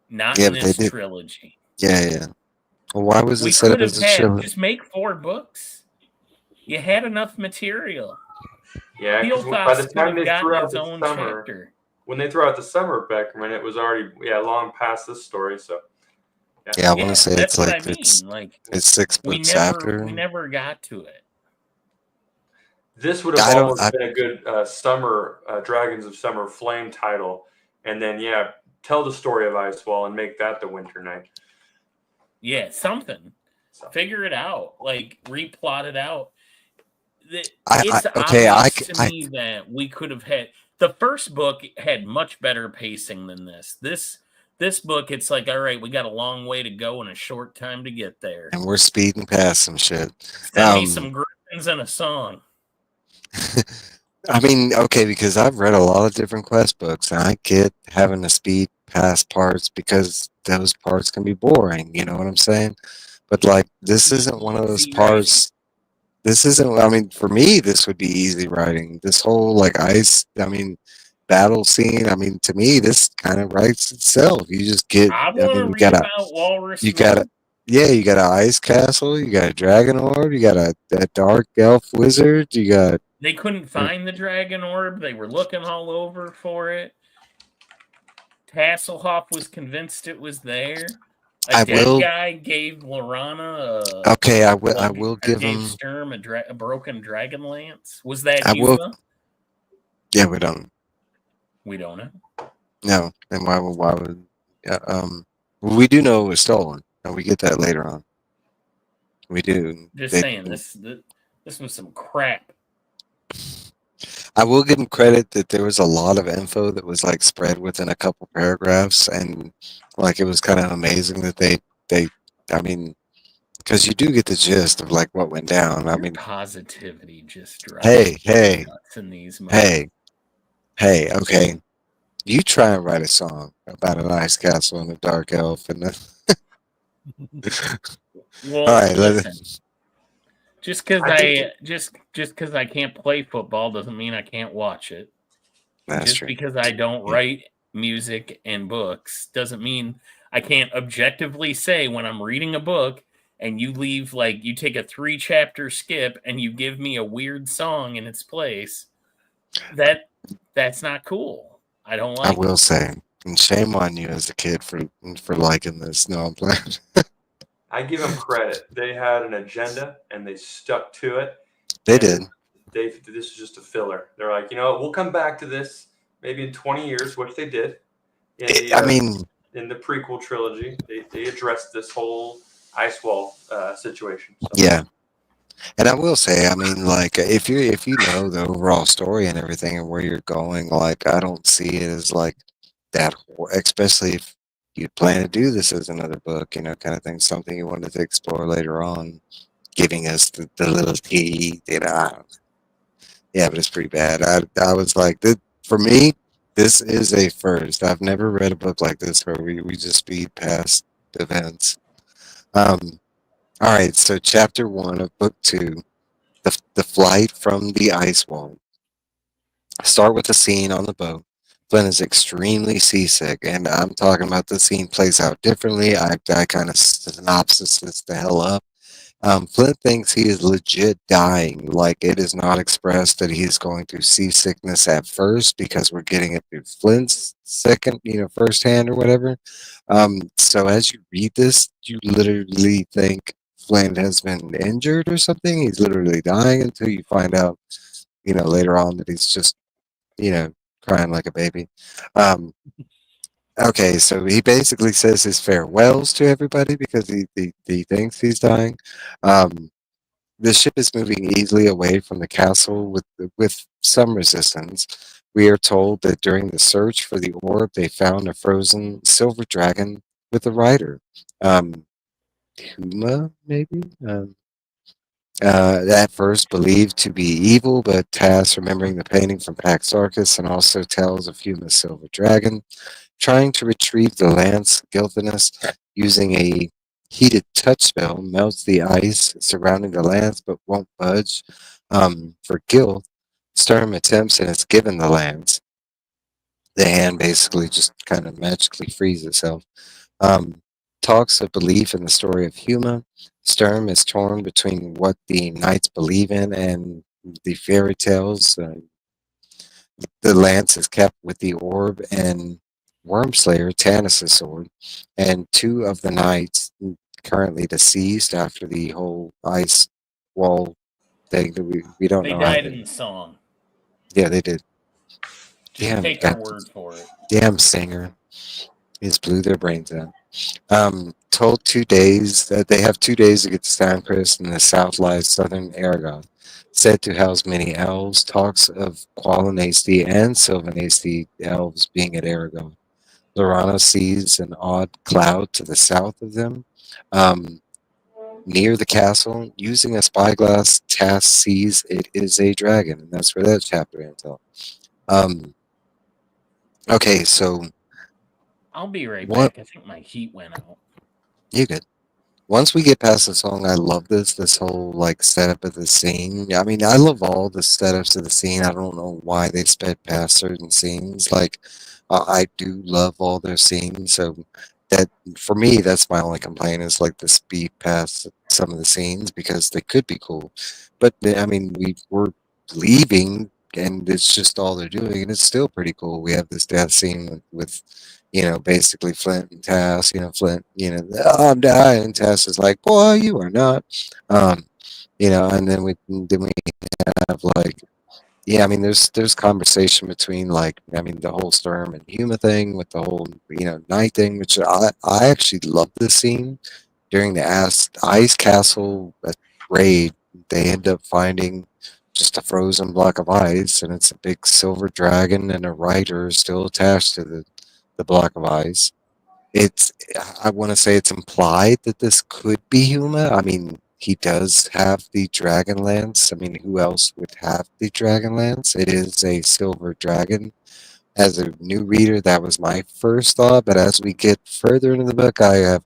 Not Yeah, in but this they did. trilogy. Yeah. Well, why was We it set could up as have a had trilogy? just make 4 books. You had enough material. Yeah, because by the Theophos could time have they gotten threw out his the own summer, chapter. when they threw out the summer Beckermin, it was already long past this story. So Yeah, I want to say that's it's what like I mean. Like it's 6 we books never after. we never got to it. this would have I don't. almost been a good summer Dragons of Summer Flame title, and then tell the story of Icewall and make that the Winter Knight. Yeah, something. So. Figure it out. Like replot it out. It's okay, obvious to me that we could have had the first book had much better pacing than this. This book, it's like, all right, we got a long way to go and a short time to get there. And we're speeding past some shit. Send me some griffins and a song. I mean, okay, because I've read a lot of different quest books, and I get having to speed past parts because those parts can be boring. You know what I'm saying? But like, this isn't one of those parts. This isn't. I mean, for me, this would be easy writing. This whole like battle scene. I mean, to me, this kind of writes itself. You just get. I want to read about Walrus. You got you got an ice castle. You got a dragon orb. You got a dark elf wizard. You got. They couldn't find the dragon orb. They were looking all over for it. Hasselhoff was convinced it was there. A dead guy gave Lorana I will give him Sturm a broken dragon lance. Was that Yuma? Yeah, we don't. We don't know. No, and why would we do know it was stolen. And we get that later on. We do. Just saying, this was some crap. I will give them credit that there was a lot of info that was like spread within a couple paragraphs, and like it was kind of amazing that they I mean, because you do get the gist of like what went down. I mean, positivity just dropped. Hey, in these okay. You try and write a song about an ice castle and a dark elf, and then well, all right, listen. Just because I can't play football doesn't mean I can't watch it. That's true. Because I don't write music and books doesn't mean I can't objectively say when I'm reading a book and you leave you take a 3-chapter skip and you give me a weird song in its place. That's not cool. I don't like. I will say, and shame on you as a kid for liking this. No, I'm playing. I give them credit. They had an agenda and they stuck to it. They did. This is just a filler. They're like, we'll come back to this maybe in 20 years, which they did. In the prequel trilogy, they addressed this whole Icewall situation. So. Yeah. And I will say, I mean, like, if you know the overall story and everything and where you're going, like, I don't see it as like that, especially if you plan to do this as another book, kind of thing, something you wanted to explore later on, giving us the little tea, Yeah, but it's pretty bad. I was like, for me, this is a first. I've never read a book like this where we just speed past events. All right, so chapter 1 of book 2, the flight from the ice wall. Start with the scene on the boat. Flynn is extremely seasick, and I'm talking about the scene plays out differently. I kind of synopsis this the hell up. Flint thinks he is legit dying. Like, it is not expressed that he is going through seasickness at first because we're getting it through Flint's second, firsthand or whatever. So as you read this, you literally think Flint has been injured or something. He's literally dying until you find out, later on that he's just, crying like a baby. Okay, so he basically says his farewells to everybody because he thinks he's dying. The ship is moving easily away from the castle with some resistance. We are told that during the search for the orb, they found a frozen silver dragon with a rider. Huma, maybe? At first believed to be evil, but Tass, remembering the painting from Pax Arcus, and also tells of Huma's silver dragon, trying to retrieve the lance Gilthanus using a heated touch spell melts the ice surrounding the lands but won't budge. For guilt, Sturm attempts and is given the lands. The hand basically just kind of magically frees itself. Um, Talks of belief in the story of Huma. Sturm is torn between what the knights believe in and the fairy tales. The lance is kept with the orb and Wormslayer, Tanis' sword, and two of the knights currently deceased after the whole ice wall thing. That we don't They know how died they. in the song. Yeah, they did. Just Damn, take our word for it. damn singer. Just blew their brains out. Told 2 days that they have 2 days to get to Sandcrest, and the south lies southern Aragon. Said to house many elves, talks of Qualinasti and Sylvanasti elves being at Aragon. Lorana sees an odd cloud to the south of them. Um, Near the castle, using a spyglass, Tass sees it is a dragon, and that's where that chapter ends up. Okay, so I'll be right what back. I think my heat went out. you good? Once we get past the song, I love this whole like setup of the scene. I mean, I love all the setups of the scene. I don't know why they sped past certain scenes. Like, I do love all their scenes. So that for me, that's my only complaint is like the speed past some of the scenes because they could be cool. But I mean, we're leaving and it's just all they're doing, and it's still pretty cool. We have this death scene with basically Flint and Tass, Flint, oh, I'm dying. Tass is like, boy, you are not. Um, and then we have like, yeah, I mean, there's conversation between like, I mean, the whole Sturm and Huma thing with the whole, night thing, which I actually love this scene during the Ice Castle raid. They end up finding just a frozen block of ice, and it's a big silver dragon and a rider still attached to the block of ice. It's I want to say it's implied that this could be Huma. I mean, he does have the dragonlance. I mean, who else would have the dragonlance? It is a silver dragon. As a new reader, that was my first thought, but as we get further into the book, I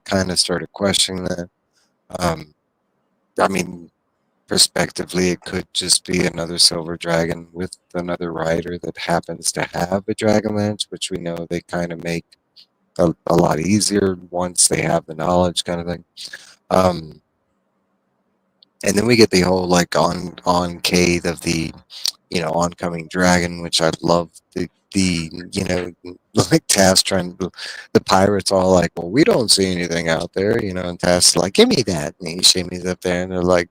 kind of started questioning that. Um, I mean, prospectively, it could just be another silver dragon with another rider that happens to have a dragonlance, which we know they kind of make a lot easier once they have the knowledge, kind of thing. Um, and then we get the whole like on of the oncoming dragon, which I love. The like Tass trying to, the pirates all like, well, we don't see anything out there, and Tass like, give me that, and he shimmies up there, and they're like,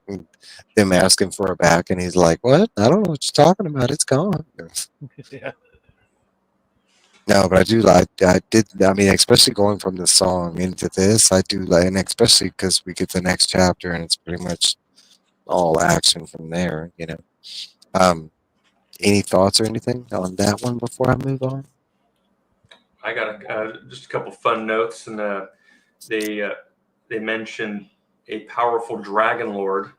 them asking for it back, and he's like, what? I don't know what you're talking about. It's gone. Yeah. No, but I did, I mean, especially going from the song into this, I do like, and especially because we get the next chapter and it's pretty much all action from there. Um, any thoughts or anything on that one before I move on? I got just a couple fun notes, and they mentioned a powerful dragon lord,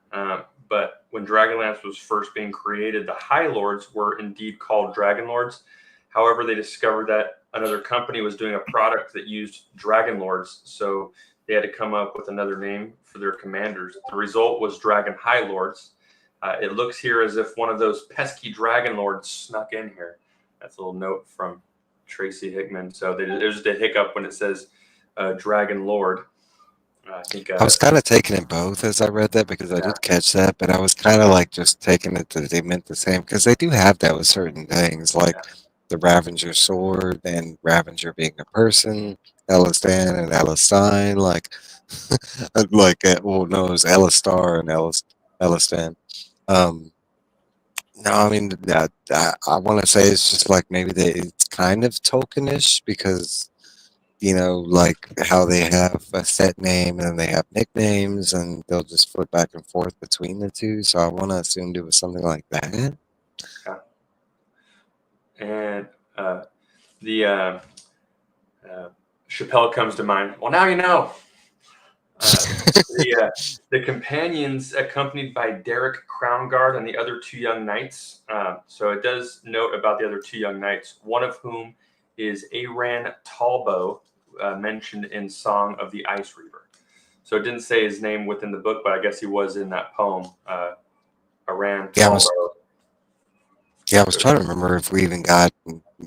but when Dragonlance was first being created, the High Lords were indeed called Dragon Lords. However, they discovered that another company was doing a product that used Dragon Lords, so they had to come up with another name for their commanders. The result was Dragon High Lords. It looks here as if one of those pesky Dragon Lords snuck in here. That's a little note from Tracy Hickman. So there's just a hiccup when it says Dragon Lord. I think I was kind of taking it both as I read that because I did catch that, but I was kind of like just taking it that they meant the same because they do have that with certain things like the Ravager sword and Ravager being a person, Elistan and Elistine, like well, no, it was Elistar and Elistan. No, I mean, I want to say it's just like maybe it's kind of tokenish because like how they have a set name and they have nicknames and they'll just flip back and forth between the two. So I want to assume it was something like that. Yeah. And the Chappelle comes to mind. Well, now you know. The companions accompanied by Derek Crownguard and the other two young knights. So it does note about the other two young knights, one of whom is Aran Talbo, mentioned in Song of the Ice Reaver. So it didn't say his name within the book, but I guess he was in that poem. Aran. Yeah, I was trying to remember if we even got,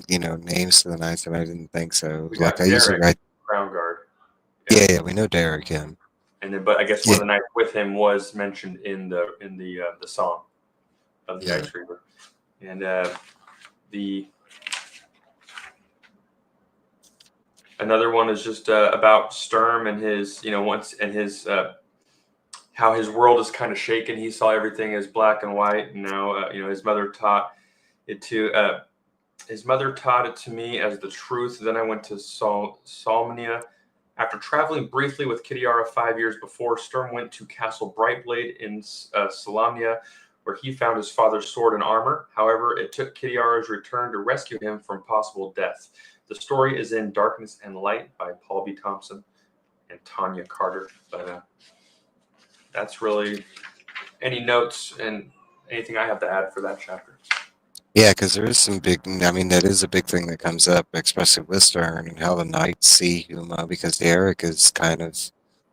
names to the knights, and I didn't think so. We Like got I usually Derek, write. Crown Guard. Yeah, we know Derek. Yeah. And then, but I guess one of the knights with him was mentioned in the song of the Ice Reaver, and another one is just about Sturm and his how his world is kind of shaken. He saw everything as black and white, and now his mother taught it to me as the truth. Then I went to Salmania. After traveling briefly with Kitiara 5 years before, Sturm went to Castle Brightblade in Salamnia, where he found his father's sword and armor. However, it took Kitiara's return to rescue him from possible death. The story is in Darkness and Light by Paul B. Thompson and Tanya Carter. But that's really any notes and anything I have to add for that chapter. Yeah, because there is some that is a big thing that comes up, especially with Stern and how the Knights see Huma, because Eric is kind of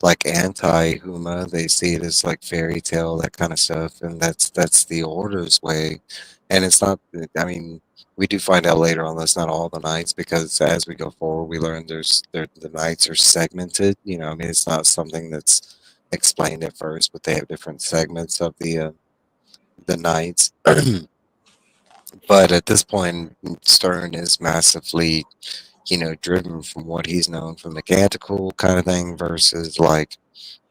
like anti-Huma. They see it as like fairy tale, that kind of stuff, and that's the Order's way. And it's not, we do find out later on that's not all the Knights, because as we go forward, we learn the Knights are segmented. It's not something that's explained at first, but they have different segments of the Knights. But at this point, Stern is massively, driven from what he's known from the Gantical kind of thing versus like,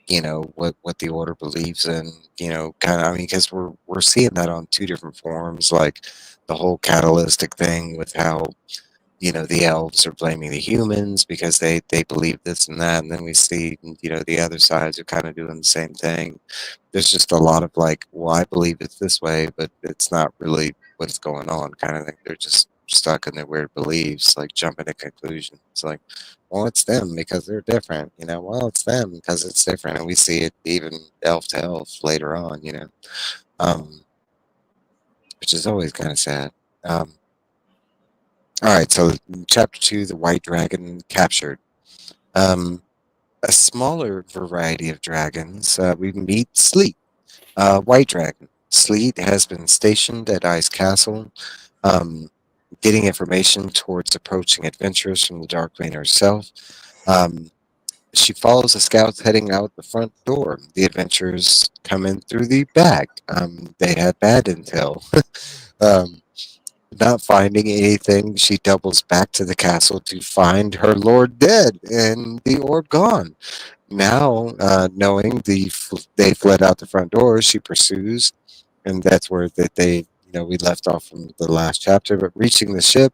what the Order believes in, because we're seeing that on two different forms, like the whole catalytic thing with how, the elves are blaming the humans because they believe this and that, and then we see, the other sides are kind of doing the same thing. There's just a lot of like, well, I believe it's this way, but it's not really what's going on kind of thing. They're just stuck in their weird beliefs, like jumping to conclusions. It's like, well, it's them because they're different, well, it's them because it's different. And we see it even elf to elf later on, which is always kind of sad. All right, so chapter 2, the White Dragon captured. A smaller variety of dragons. We meet Sleet, White Dragon. Sleet has been stationed at Ice Castle, getting information towards approaching adventurers from the Dark Queen herself. She follows the scouts heading out the front door. The adventurers come in through the back. They had bad intel. Not finding anything, she doubles back to the castle to find her lord dead and the orb gone. Now, knowing they fled out the front door, she pursues, and that's where they we left off from the last chapter. But reaching the ship,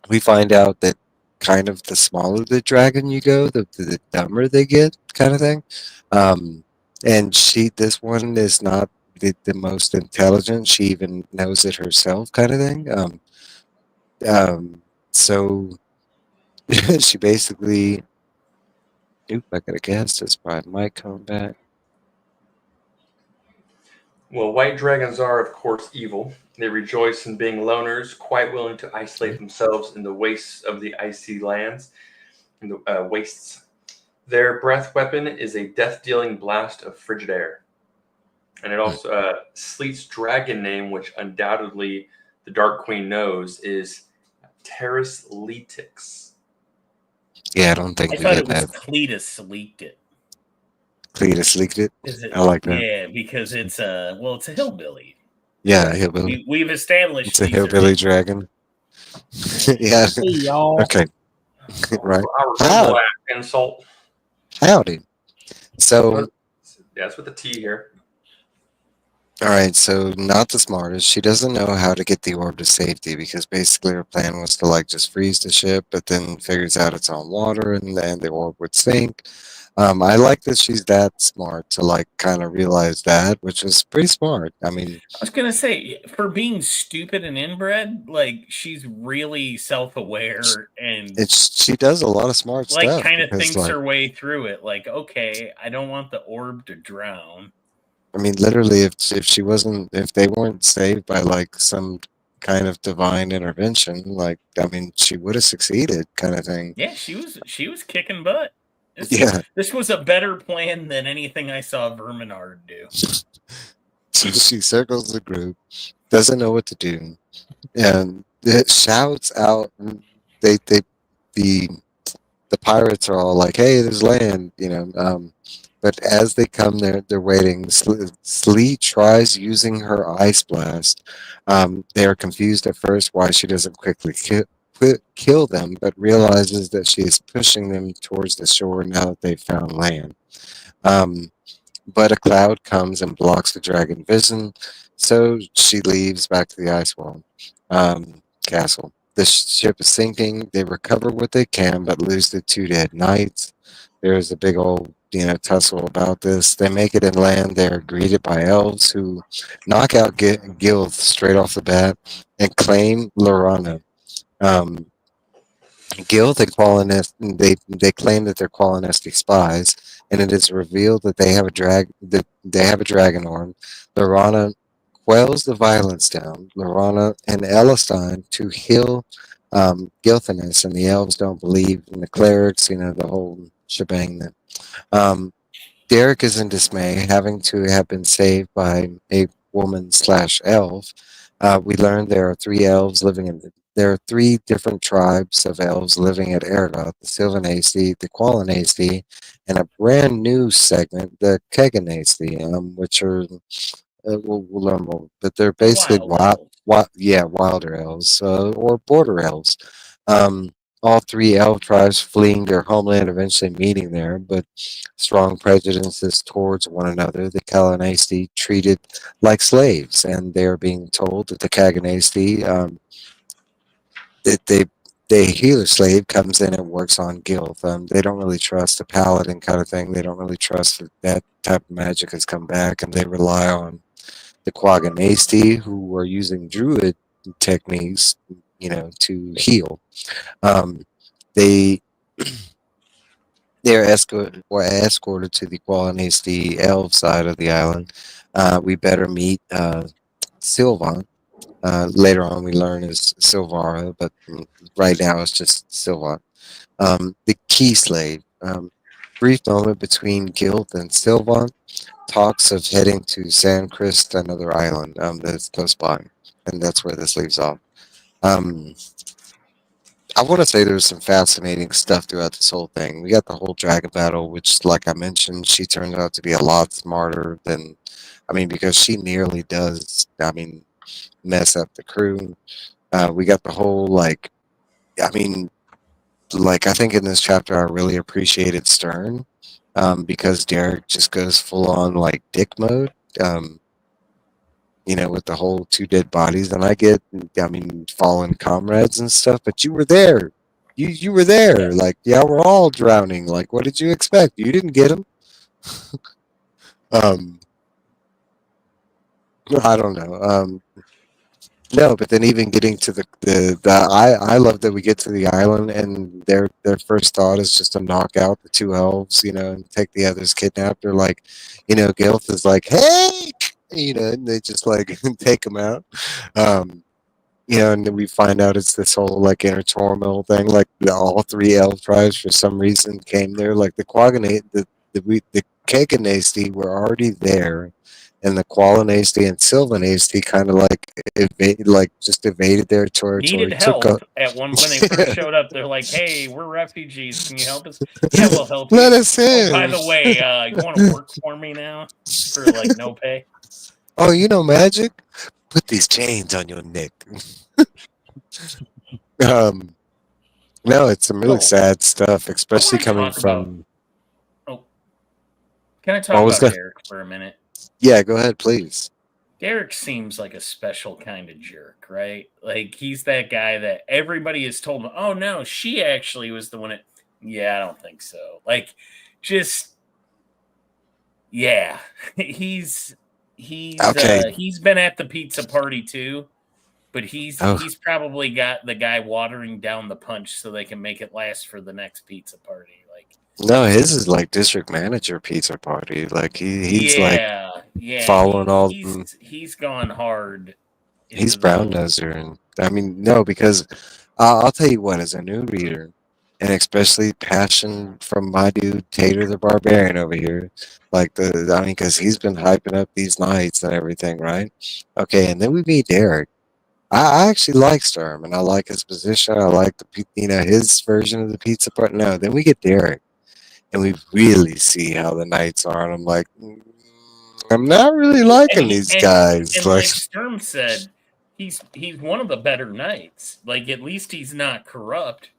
we find out that kind of the smaller the dragon you go, the dumber they get, kind of thing. And this one is not the most intelligent. She even knows it herself, kind of thing. So she basically. Oop, I got a guess. This probably might come back. Well, white dragons are, of course, evil. They rejoice in being loners, quite willing to isolate themselves in the wastes of the icy lands, in the wastes. Their breath weapon is a death-dealing blast of frigid air. And it also, Sleet's dragon name, which undoubtedly the Dark Queen knows, is Terras Letix. Yeah, I don't think I we thought did it was that. Cletus leaked it. Cletus leaked it? I like that. Yeah, because it's a hillbilly. Yeah, hillbilly. We've established It's a hillbilly dragon. Yeah. Hey, y'all. Okay. Right. Our insult. Howdy. So. Yeah, it's with the T here. All right, so not the smartest. She doesn't know how to get the orb to safety because basically her plan was to like just freeze the ship, but then figures out it's on water and then the orb would sink. I like that she's that smart to like kind of realize that, which was pretty smart. I was gonna say, for being stupid and inbred, like she's really self-aware and she does a lot of smart stuff. Like kind of thinks her way through it. Like, okay, I don't want the orb to drown. Literally, if they weren't saved by like some kind of divine intervention, like, I mean, she would have succeeded, kind of thing. Yeah, she was kicking butt. Yeah. This was a better plan than anything I saw Verminard do. So she circles the group, doesn't know what to do, and it shouts out. The pirates are all like, "Hey, there's land," But as they come there, they're waiting. Slee tries using her ice blast. They are confused at first why she doesn't quickly kill them, but realizes that she is pushing them towards the shore now that they've found land. But a cloud comes and blocks the dragon vision, so she leaves back to the ice wall castle. The ship is sinking. They recover what they can, but lose the 2 dead knights. There's a big old tussle about this. They make it inland. They're greeted by elves who knock out Gilth straight off the bat and claim Lorana. Gilth and Qualinest, they claim that they're Qualinesti spies, and it is revealed that they have a dragon arm. Lorana quells the violence down. Lorana and Elistine to heal Gilthanes, and the elves don't believe in the clerics, the whole shebang. Derek is in dismay, having to have been saved by a woman/elf. We learn there are 3 elves living there are 3 different tribes of elves living at Ergoth: the Sylvanasti, the Qualinasti, and a brand new segment, the Keganasti, which are we'll learn more, but they're basically wilder elves or border elves. All 3 elf tribes fleeing their homeland, eventually meeting there, but strong prejudices towards one another. The Kalanasti treated like slaves, and they are being told that the Kaganasti, that the healer slave comes in and works on Gilth. They don't really trust the paladin kind of thing. They don't really trust that type of magic has come back, and they rely on the Quaganasti, who are using druid techniques, to heal. They are escorted to the Qualinasti elf side of the island. We better meet Sylvan. Later on, we learn is Silvara, but right now it's just Sylvan. The key slave. Brief moment between Gilth and Sylvan. Talks of heading to San Crist, another island that's close by, and that's where this leaves off. I want to say there's some fascinating stuff throughout this whole thing. We got the whole dragon battle, which, like I mentioned, she turns out to be a lot smarter than, because she nearly does, mess up the crew. We got the whole, I think in this chapter I really appreciated Stern, because Derek just goes full on, dick mode. With the whole 2 dead bodies, and I get, fallen comrades and stuff, but you were there. You were there. Yeah, we're all drowning. What did you expect? You didn't get them. I don't know. No, but then even getting to I love that we get to the island and their first thought is just to knock out the 2 elves, and take the others kidnapped. Or Gilth is like, hey, and they just take them out. And then we find out it's this whole inner turmoil thing. All 3 elf tribes for some reason came there. The Quaganate, the Keganasti were already there. And the Qualinasti and Sylvanasti kind of just evaded their territory. Needed help at when they first showed up. They're like, "Hey, we're refugees. Can you help us?" Yeah, we'll help you. Let us in. Oh, by the way, you want to work for me now for no pay? Oh, magic? Put these chains on your neck. No, it's some really sad stuff, especially coming from. Can I talk about Derek for a minute? Yeah, go ahead, please. Derek seems like a special kind of jerk, right? He's that guy that everybody has told him, oh, no, she actually was the one that... Yeah, I don't think so. Yeah. He's been at the pizza party, too. But he's probably got the guy watering down the punch so they can make it last for the next pizza party. No, his is district manager pizza party. He's following all. He's gone hard He's into brown those. noser, and I mean no, because I'll tell you what, as a new reader, and especially passion from my dude Tater the Barbarian over here, I mean, because he's been hyping up these nights and everything, right? Okay, and then we meet Derek. I actually like Sturm, and I like his position. I like his version of the pizza part. No, then we get Derek, and we really see how the knights are, and I'm like, I'm not really And liking he these guys. and Like, like Sturm said, he's one of the better knights. Like at least he's not corrupt,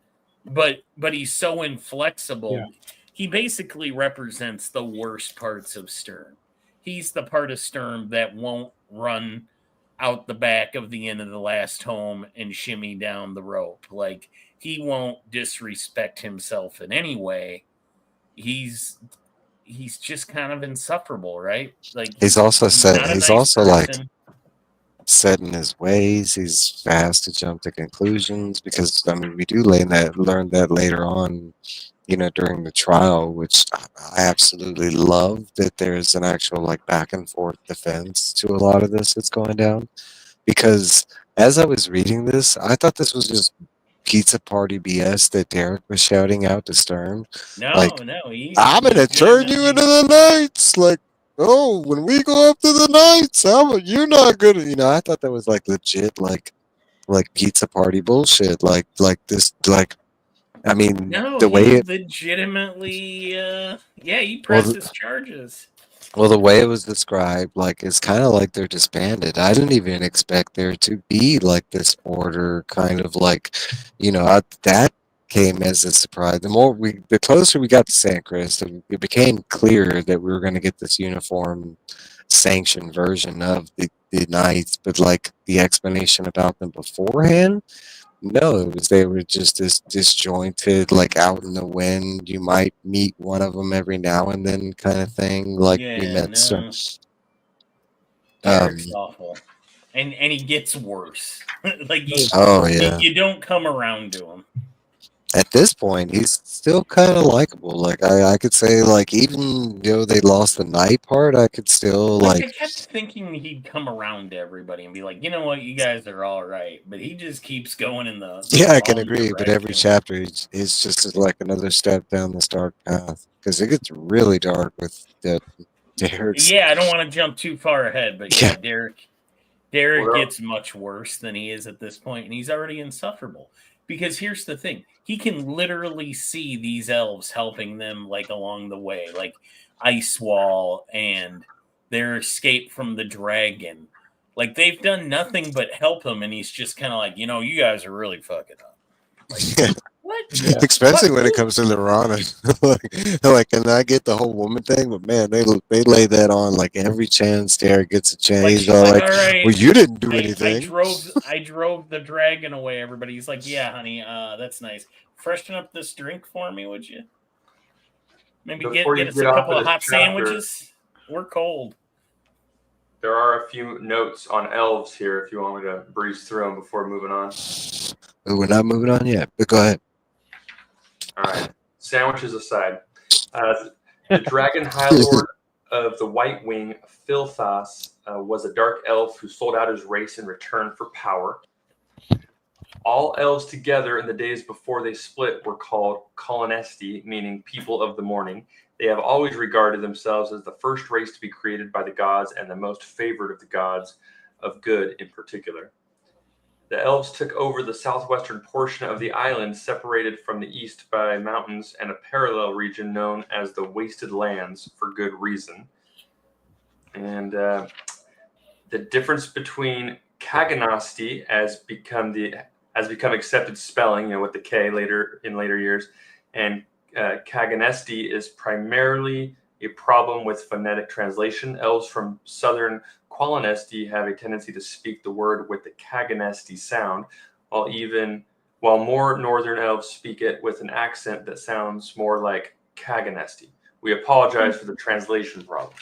but he's so inflexible. Yeah. He basically represents the worst parts of Sturm. He's the part of Sturm that won't run out the back of the end of the last home and shimmy down the rope. Like he won't disrespect himself in any way. He's just kind of insufferable, right? Like he's also he's set. not a He's nice also like person. set in his ways. He's fast to jump to conclusions because I mean we do learn that later on, during the trial, which I absolutely love that there's an actual like back and forth defense to a lot of this that's going down. Because as I was reading this, I thought this was just pizza party BS that Derek was shouting out to Stern. No, Like, he's I'm gonna turn you into legitimately. the Knights. Like, oh, when we go up to the Knights, you're not gonna. I thought that was like legit, like pizza party bullshit. Like this, like I mean, No, the way he it. legitimately. Yeah, he Well, presses charges. Well, the way it was described, like, it's kind of like they're disbanded. I didn't even expect there to be like this order, kind of like, that came as a surprise. The closer we got to San Chris, it became clear that we were going to get this uniform, sanctioned version of the Knights. But like the explanation about them beforehand, no, it was they were just this disjointed, like out in the wind. You might meet one of them every now and then, kind of thing. Like we Yeah, met some. no, Um, Derek's awful, and he gets worse. Like oh yeah. you don't come around to him. At this point, he's still kind of likable. Like I could say, like even though they lost the night part, I could still Like I like. kept thinking he'd come around to everybody and be like, you know what, you guys are all right, but he just keeps going in the Yeah, I can wrong agree. But every direction. chapter is just like another step down this dark path because it gets really dark with the Derek's. Yeah, I don't want to jump too far ahead, but yeah, Yeah. Derek Well, gets much worse than he is at this point, and he's already insufferable. Because here's the thing: he can literally see these elves helping them, like along the way, like Ice Wall and their escape from the dragon. Like they've done nothing but help him, and he's just kind of like, you guys are really fucking up. Like what? Yeah. Especially when it What? comes to Lorana. And I get the whole woman thing, but man, they lay that on like every chance Derek gets a chance. Like He's she's all like, like, all right, "Well, you didn't do I anything." drove the dragon away. Everybody, he's like, yeah, honey, that's nice. Freshen up this drink for me, would you? Maybe before get you us get a off couple of of this hot chapter, sandwiches. We're cold. there are a few notes on elves here if you want me to breeze through them before moving on. We're not moving on yet, but go ahead. All right. Sandwiches aside, the Dragon High Lord of the White Wing, Philthas, was a dark elf who sold out his race in return for power. All elves together in the days before they split were called Colonesti, meaning people of the morning. They have always regarded themselves as the first race to be created by the gods and the most favored of the gods of good in particular. The elves took over the southwestern portion of the island, separated from the east by mountains and a parallel region known as the Wasted Lands for good reason. And the difference between Kaganasti has become accepted spelling, with the K in later years, and Kaganesti is primarily a problem with phonetic translation. Elves from southern Qualinesti have a tendency to speak the word with the Kaganesti sound, while more northern elves speak it with an accent that sounds more like Kaganesti. We apologize for the translation problem.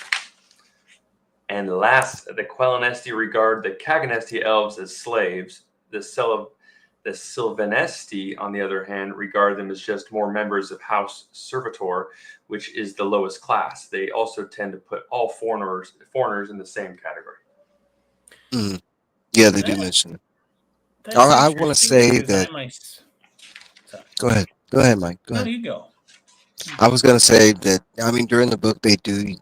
And last, the Quellenesti regard the Kaganesti elves as slaves. The Sylvanesti, on the other hand, regard them as just more members of House Servitor, which is the lowest class. They also tend to put all foreigners in the same category. Mm. Yeah, they do mention it. That's I want to interesting say because that. I might. Sorry. Go ahead. Go ahead, Mike. Go No, ahead. you go. I was going to say that, I mean, during the book, they do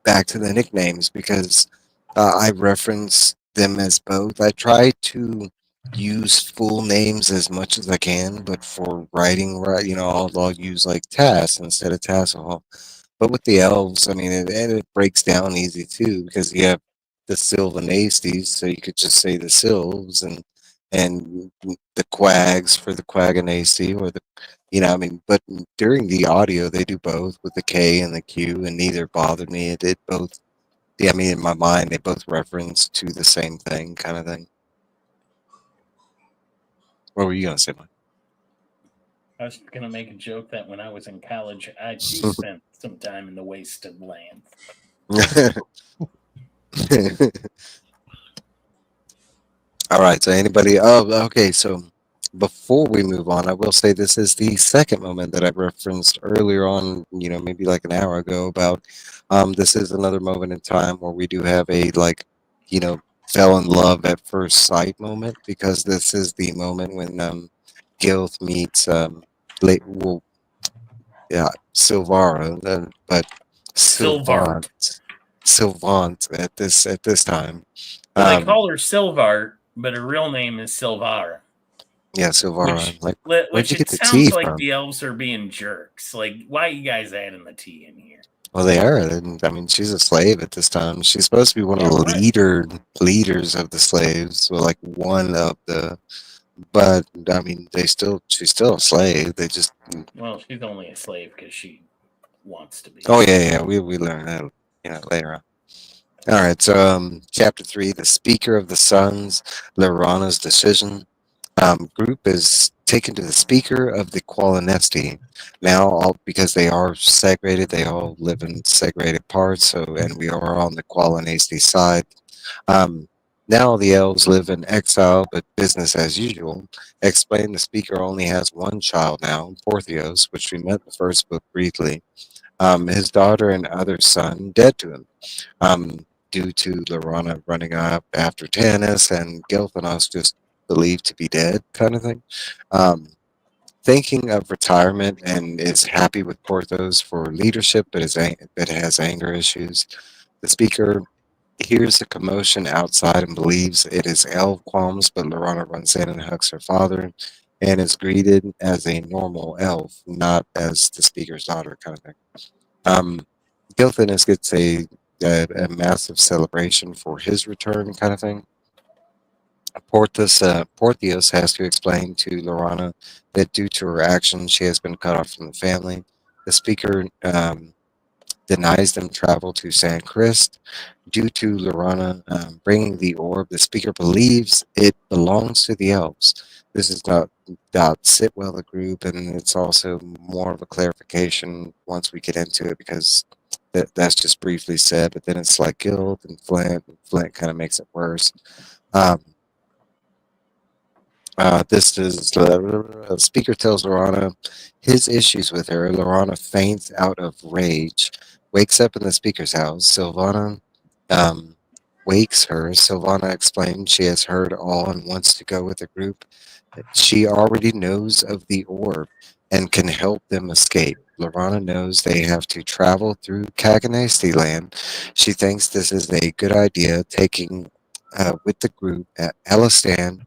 back to the nicknames because I reference them as both. I try to use full names as much as I can, but for writing, right, I'll use like Tass instead of Tassel. But with the elves, I mean, it breaks down easy too because you have the Sylvanasties, so you could just say the Sylvs and the Quags for the Quaganasty or the, I mean, but during the audio they do both with the K and the Q, and neither bothered me. It did both. Yeah, I mean, in my mind, they both reference to the same thing, kind of thing. What were you gonna say, Mike? I was going to make a joke that when I was in college, I too spent some time in the wasted land. All right. So anybody? Oh, okay. So before we move on, I will say this is the second moment that I referenced earlier on. Maybe like an hour ago about. This is another moment in time where we do have a fell in love at first sight moment because this is the moment when Gilth meets late well yeah Silvara, but Silvart. Sylvant at this time. Well, they call her Silvart, but her real name is Silvara. Yeah, Silvara. Where'd Which you get it the sounds T like from? the elves are being jerks. Like, why are you guys adding the T in here? Well, they are. I mean, she's a slave at this time. She's supposed to be one of the leaders of the slaves. Well, like one of the. But I mean, she's still a slave. They just. Well, she's only a slave because she wants to be. Oh yeah. We learn that later on. All right. So chapter 3, the Speaker of the Sons, Lorana's decision. Group is taken to the Speaker of the Qualinesti. Now, because they are segregated, they all live in segregated parts. And we are on the Qualinesti side. Now the elves live in exile, but business as usual. Explain the Speaker only has one child now, Portheos, which we met in the first book briefly. His daughter and other son dead to him. Due to Lorana running up after Tanis and Gilthanos just believed to be dead, kind of thing. Thinking of retirement and is happy with Porthos for leadership, but has anger issues. The Speaker hears the commotion outside and believes it is elf qualms, but Lorana runs in and hugs her father and is greeted as a normal elf, not as the Speaker's daughter, kind of thing. Gilthanos gets a massive celebration for his return, kind of thing. Portheos has to explain to Lorana that due to her actions, she has been cut off from the family. The Speaker denies them travel to San Crist. Due to Lorana bringing the orb, the Speaker believes it belongs to the elves. This is not sit well the group, and it's also more of a clarification once we get into it because that's just briefly said, but then it's like Guild and Flint kind of makes it worse. This is the Speaker tells Lorana his issues with her. Lorana faints out of rage, wakes up in the Speaker's house. Sylvana wakes her. Sylvana explains she has heard all and wants to go with the group. She already knows of the orb and can help them escape. Lorana knows they have to travel through Kaganasti land. She thinks this is a good idea, taking with the group at Elistan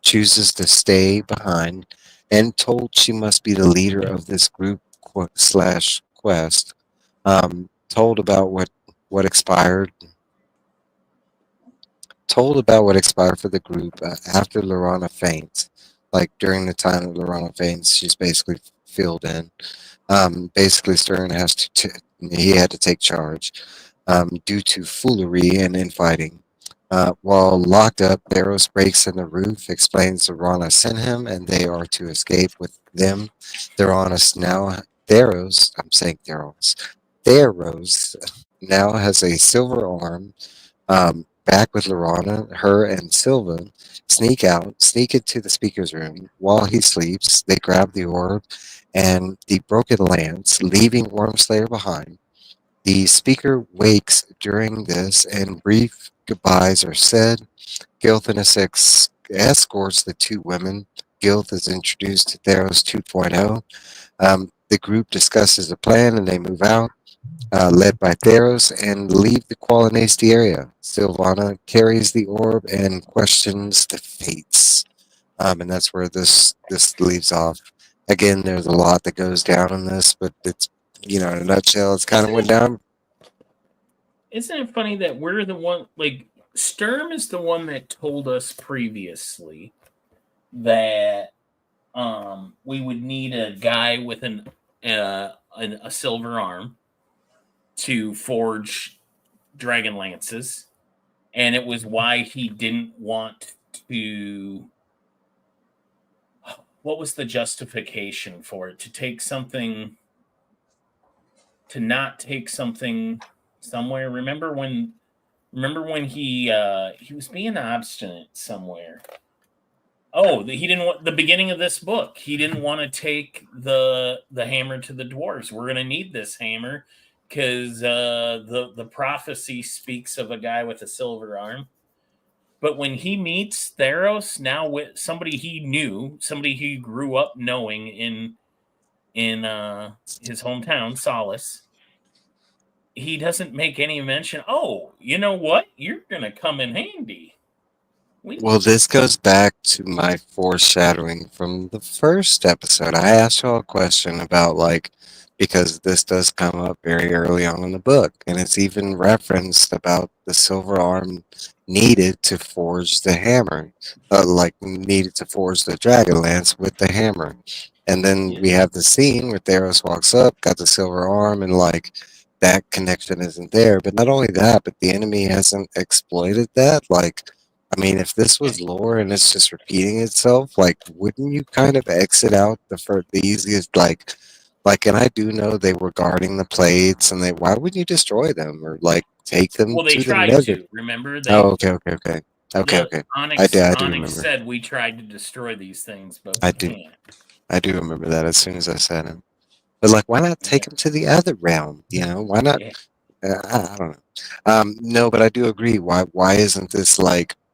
chooses to stay behind and told she must be the leader of this group slash quest. Told about what expired. Told about what expired for the group after Lorana faints. Like during the time that Lorana faints, she's basically filled in. Basically, Stern has he had to take charge due to foolery and infighting. While locked up, Theros breaks in the roof, explains Lorana sent him, and they are to escape with them. Theros now has a silver arm. Back with Lorana, her and Sylvan sneak into the Speaker's room. While he sleeps, they grab the orb and the broken lance, leaving Wormslayer behind. The Speaker wakes during this, and brief goodbyes are said. Gilth and his six escorts the two women. Gilth is introduced to Theros 2.0. The group discusses a plan and they move out, led by Theros, and leave the Qualinasti area. Sylvana carries the orb and questions the fates. And that's where this leaves off. Again, there's a lot that goes down in this, but it's, in a nutshell, it's kind of went down. Isn't it funny that we're the one, like, Sturm is the one that told us previously that we would need a guy with a silver arm to forge dragon lances, and it was why he didn't want to. What was the justification for it? To not take something somewhere. Remember when he was being obstinate somewhere. He didn't want the beginning of this book. He didn't want to take the hammer to the dwarves. We're going to need this hammer because the prophecy speaks of a guy with a silver arm. But when he meets Theros now with somebody he knew, somebody he grew up knowing in his hometown, Solace, he doesn't make any mention. Oh, you know what? You're going to come in handy. Well, this goes back to my foreshadowing from the first episode. I asked y'all a question about, because this does come up very early on in the book, and it's even referenced about the silver arm needed to forge the hammer, needed to forge the dragonlance with the hammer. And then we have the scene where Theros walks up, got the silver arm, and that connection isn't there. But not only that, but the enemy hasn't exploited that. If this was lore and it's just repeating itself, wouldn't you kind of exit out the easiest, and I do know they were guarding the plates, and why wouldn't you destroy them or take them? Well, they to tried the nether? to. Remember? Okay. Onyx I do remember. said we tried to destroy these things, but I we can't. I do remember that as soon as I said it. But why not take them to the other realm? Why not? Yeah. I don't know. No, but I do agree. Why isn't this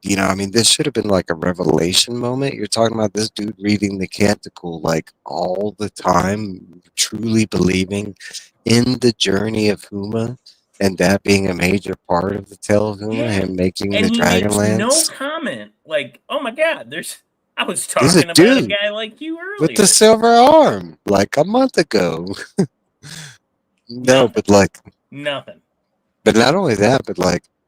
this should have been a revelation moment. You're talking about this dude reading the canticle all the time, truly believing in the journey of Huma, and that being a major part of the tale of Huma, him making and the Dragonlance. No comment. Oh my God, I was talking about a guy like you earlier with the silver arm a month ago. No, but nothing. But not only that, but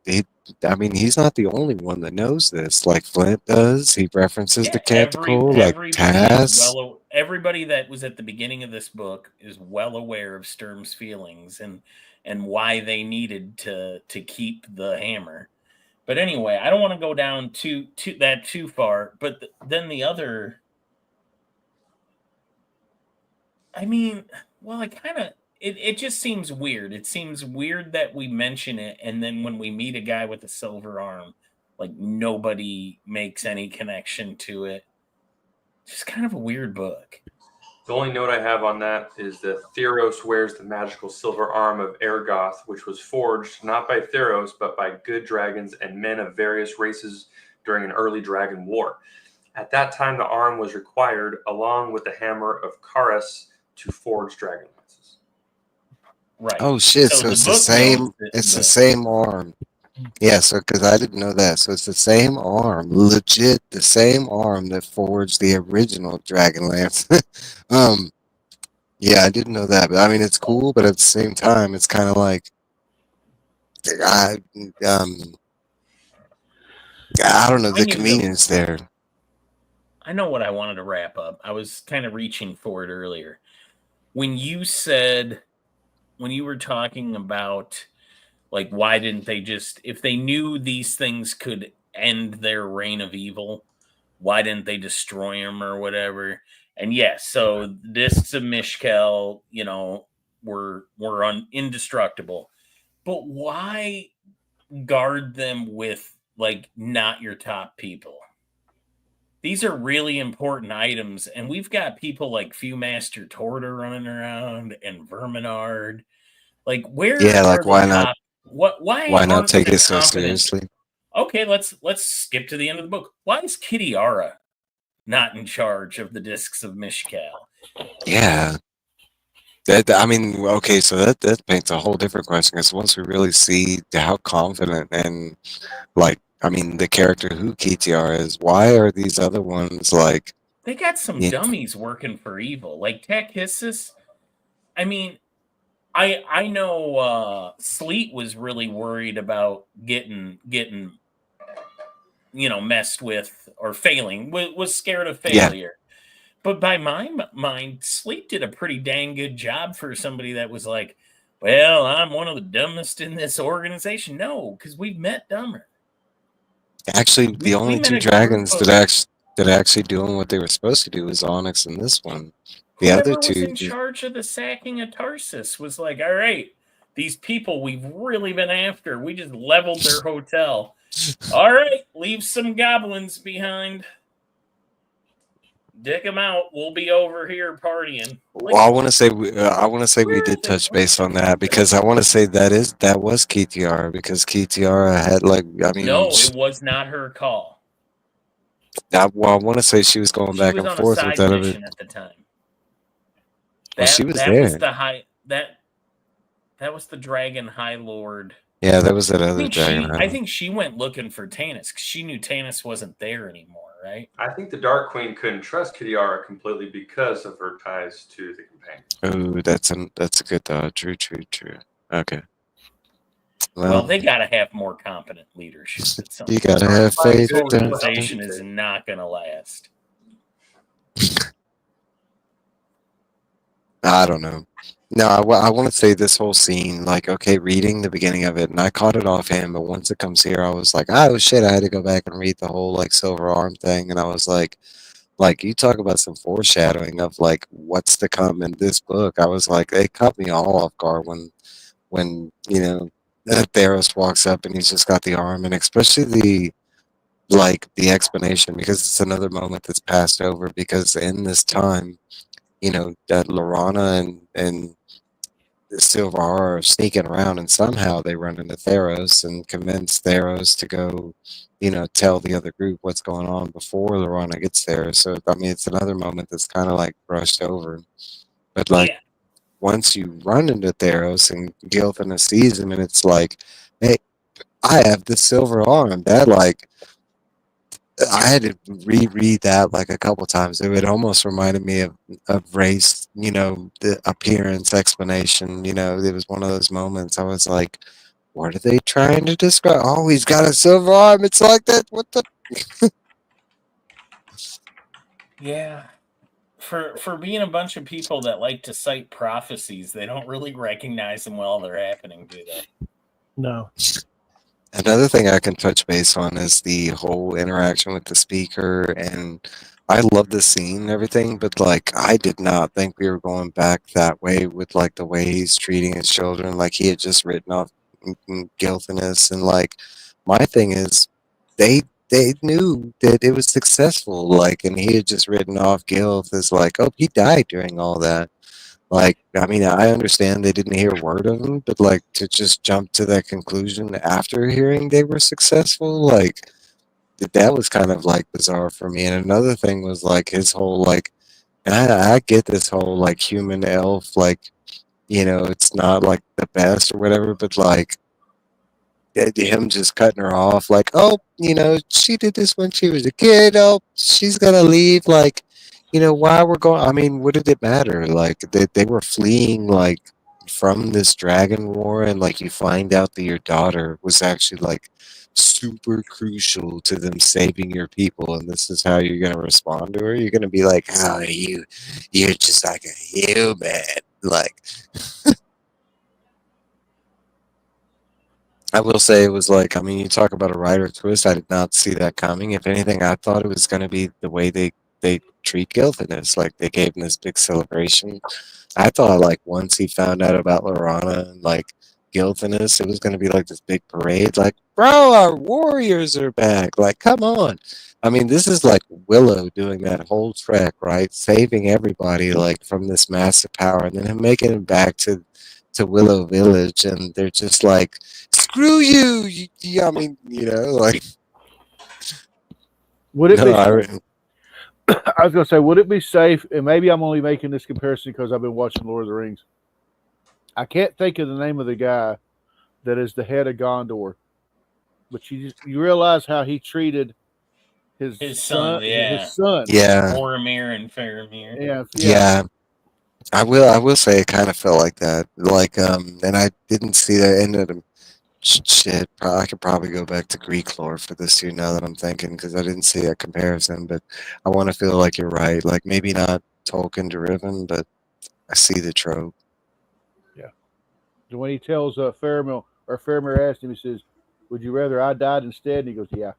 he's not the only one that knows this. Flint does. He references the canticle. Taz. Everybody that was at the beginning of this book is well aware of Sturm's feelings and why they needed to keep the hammer. But anyway, I don't want to go down too far. But then the other, It just seems weird. It seems weird that we mention it, and then when we meet a guy with a silver arm, nobody makes any connection to it. Just kind of a weird book. The only note I have on that is that Theros wears the magical silver arm of Ergoth, which was forged not by Theros, but by good dragons and men of various races during an early dragon war. At that time, the arm was required, along with the hammer of Karas, to forge dragon lances. Right. Oh shit! So it's the same. It's the same arm. Yeah. So because I didn't know that, so it's the same arm, legit the same arm that forged the original Dragonlance. Yeah, I didn't know that, but it's cool. But at the same time, it's kind of I don't know the convenience there. I know what I wanted to wrap up. I was kind of reaching for it earlier when you were talking about why didn't they just, if they knew these things could end their reign of evil, why didn't they destroy them or whatever? And yes, so discs of Mishkel, were indestructible, but why guard them with not your top people? These are really important items, and we've got people like Viewmaster Tortor running around and Verminard. Where? Yeah, why not? Why not take it so seriously? Okay, let's skip to the end of the book. Why is Kitiara not in charge of the discs of Mishkal? Yeah. I mean, okay, so that paints a whole different question. Because once we really see how confident and like, I mean, the character who KTR is, why are these other ones like? They got some Yeah. dummies working for evil, like Takhissis. I mean, I know Sleet was really worried about getting messed with or failing. Was scared of failure. But by my mind, Sleep did a pretty dang good job for somebody that was like, well, I'm one of the dumbest in this organization. No, because we've met dumber. Actually, the only two dragons that actually doing what they were supposed to do was Onyx and this one. The Whoever other two was in charge of the sacking of Tarsus was like, all right, these people we've really been after, we just leveled their hotel. All right, leave some goblins behind. Dick them out. We'll be over here partying. Well, I want to say we did touch base on that because I want to say that was Kitiara because Kitiara had like no, it was not her call. I want to say she was going back and forth with that mission at the time. She was there. Was the high that was the Dragon High Lord. Yeah, that was that other dragon. I think she went looking for Tanis because she knew Tanis wasn't there anymore, right? I think the Dark Queen couldn't trust Kitiara completely because of her ties to the companion. Oh, that's a good thought. True. Okay. Well, they gotta have more competent leadership. You gotta have faith. This organization is not gonna last. I don't know. No, I want to say this whole scene, like, okay, reading the beginning of it, and I caught it offhand, but once it comes here, I was like, oh shit, I had to go back and read the whole, like, Silver Arm thing, and I was like, you talk about some foreshadowing of, like, what's to come in this book. I was like, it caught me all off guard when Theros walks up and he's just got the arm, and especially the explanation, because it's another moment that's passed over, because in this time, that Lorana and Silver are sneaking around, and somehow they run into Theros and convince Theros to go, tell the other group what's going on before Lorana gets there. So, I mean, it's another moment that's kind of like brushed over. But, once you run into Theros and Gilthana sees him, and it's like, hey, I have the Silver Arm. That, like, I had to reread that like a couple times. It almost reminded me of Race, the appearance explanation. It was one of those moments. I was like, what are they trying to describe? Oh, he's got a silver arm. It's like that. What the? Yeah. For being a bunch of people that like to cite prophecies, they don't really recognize them while they're happening, do they? No. Another thing I can touch base on is the whole interaction with the speaker, and I love the scene and everything, but like I did not think we were going back that way with like the way he's treating his children. Like he had just written off Gilthanas, and like my thing is they knew that it was successful, like, and he had just written off Gilth as like, oh, he died during all that. Like, I mean, I understand they didn't hear word of him, but like to just jump to that conclusion after hearing they were successful, like that was kind of like bizarre for me. And another thing was like his whole like, and I get this whole like human elf, like, it's not like the best or whatever, but like him just cutting her off, like, oh, she did this when she was a kid. Oh, she's gonna leave, like. Why we're going, I mean, what did it matter? Like, they were fleeing, like, from this dragon war, and, like, you find out that your daughter was actually, like, super crucial to them saving your people, and this is how you're going to respond to her? You're going to be like, oh, you're just like a human. Like, I will say it was like, I mean, you talk about a writer twist, I did not see that coming. If anything, I thought it was going to be the way they treat Gilthanas. Like they gave him this big celebration. I thought like once he found out about Lorana and like Gilthanas, it was going to be like this big parade. Like, bro, our warriors are back. Like, come on. I mean, this is like Willow doing that whole trek, right? Saving everybody like from this massive power, and then him making it back to Willow Village, and they're just like screw you. Yeah, I mean, like. Would it No, be? I was going to say, would it be safe? And maybe I'm only making this comparison because I've been watching Lord of the Rings. I can't think of the name of the guy that is the head of Gondor, but you realize how he treated his son. Yeah. His son. Yeah. Boromir and Faramir. Yeah. I will say it kind of felt like that. Like, and I didn't see that end of the shit. I could probably go back to Greek lore for this too now that I'm thinking, because I didn't see that comparison, but I want to feel like you're right. Like, maybe not Tolkien driven, but I see the trope. Yeah. When he tells Faramir, or Faramir asked him, he says, "Would you rather I died instead?" And he goes, "Yeah."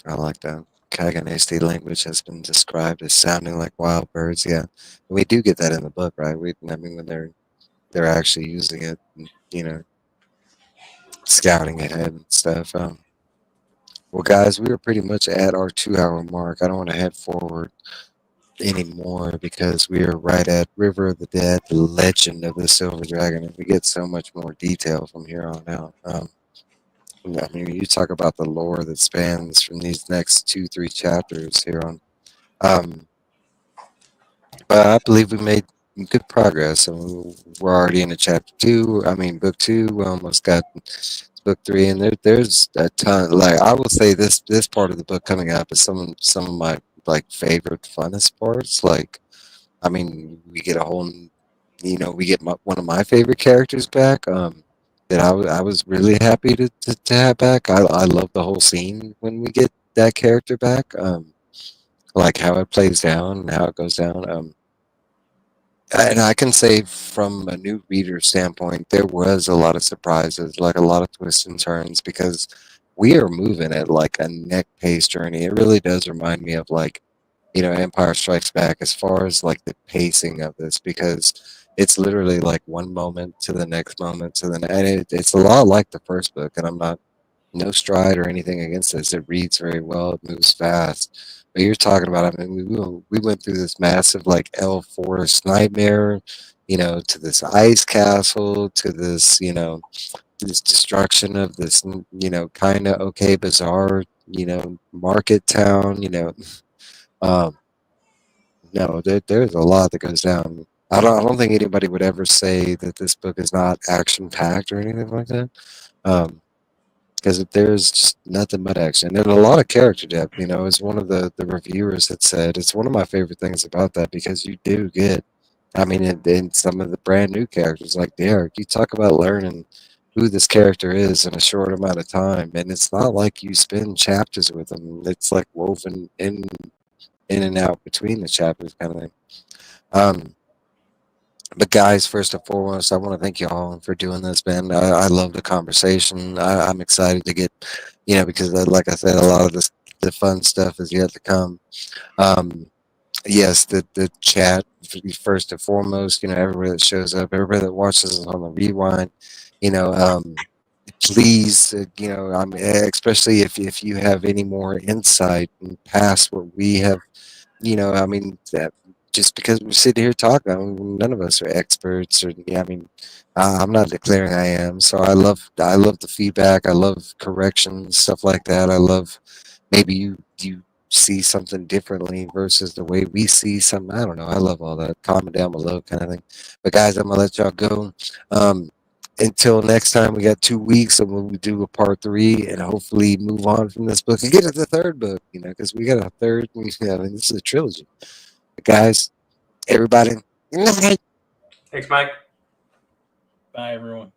I like that. Kaganese language has been described as sounding like wild birds. Yeah, we do get that in the book, right? I mean, when they're actually using it, scouting ahead and stuff. Well, guys, we are pretty much at our 2-hour mark. I don't want to head forward anymore because we are right at River of the Dead, the legend of the Silver Dragon, and we get so much more detail from here on out. I mean, you talk about the lore that spans from these next 2-3 chapters here on. But I believe we made good progress. I mean, we're already into chapter 2. I mean, book 2. We almost got book 3, and there's a ton. Like, I will say, this part of the book coming up is some of my like favorite, funnest parts. Like, I mean, we get a whole, we get one of my favorite characters back. That I was really happy to have back. I love the whole scene when we get that character back. Like how it plays down and how it goes down. And I can say from a new reader standpoint, there was a lot of surprises, like a lot of twists and turns, because we are moving at like a neck pace journey. It really does remind me of like, Empire Strikes Back as far as like the pacing of this, because it's literally like one moment to the next moment to the next. And it's a lot like the first book, and I'm not no stride or anything against this. It reads very well. It moves fast. But you're talking about, I mean, we went through this massive like elf forest nightmare, to this ice castle, to this, this destruction of this, kind of okay, bizarre, market town, no, there's a lot that goes down. I don't think anybody would ever say that this book is not action packed or anything like that. Because there's just nothing but action and a lot of character depth. As one of the reviewers had said, it's one of my favorite things about that, because you do get, I mean, in some of the brand new characters like Derek, you talk about learning who this character is in a short amount of time, and it's not like you spend chapters with them. It's like woven in and out between the chapters, kind of thing. But guys, first and foremost, I want to thank you all for doing this, man. I love the conversation. I'm excited to get, because like I said, a lot of the fun stuff is yet to come. Yes, the chat, first and foremost, everybody that shows up, everybody that watches us on the rewind, please, especially if you have any more insight past what we have, I mean, just because we're sitting here talking, I mean, none of us are experts, or I mean, I'm not declaring I am. So I love the feedback. I love corrections, stuff like that. I love maybe you see something differently versus the way we see something. I don't know. I love all that. Comment down below, kind of thing. But guys, I'm gonna let y'all go. Until next time, we got 2 weeks, and we'll do a part 3, and hopefully move on from this book and get to the third book. Because we got a third. I mean, this is a trilogy. Guys, everybody, good night. Thanks, Mike. Bye, everyone.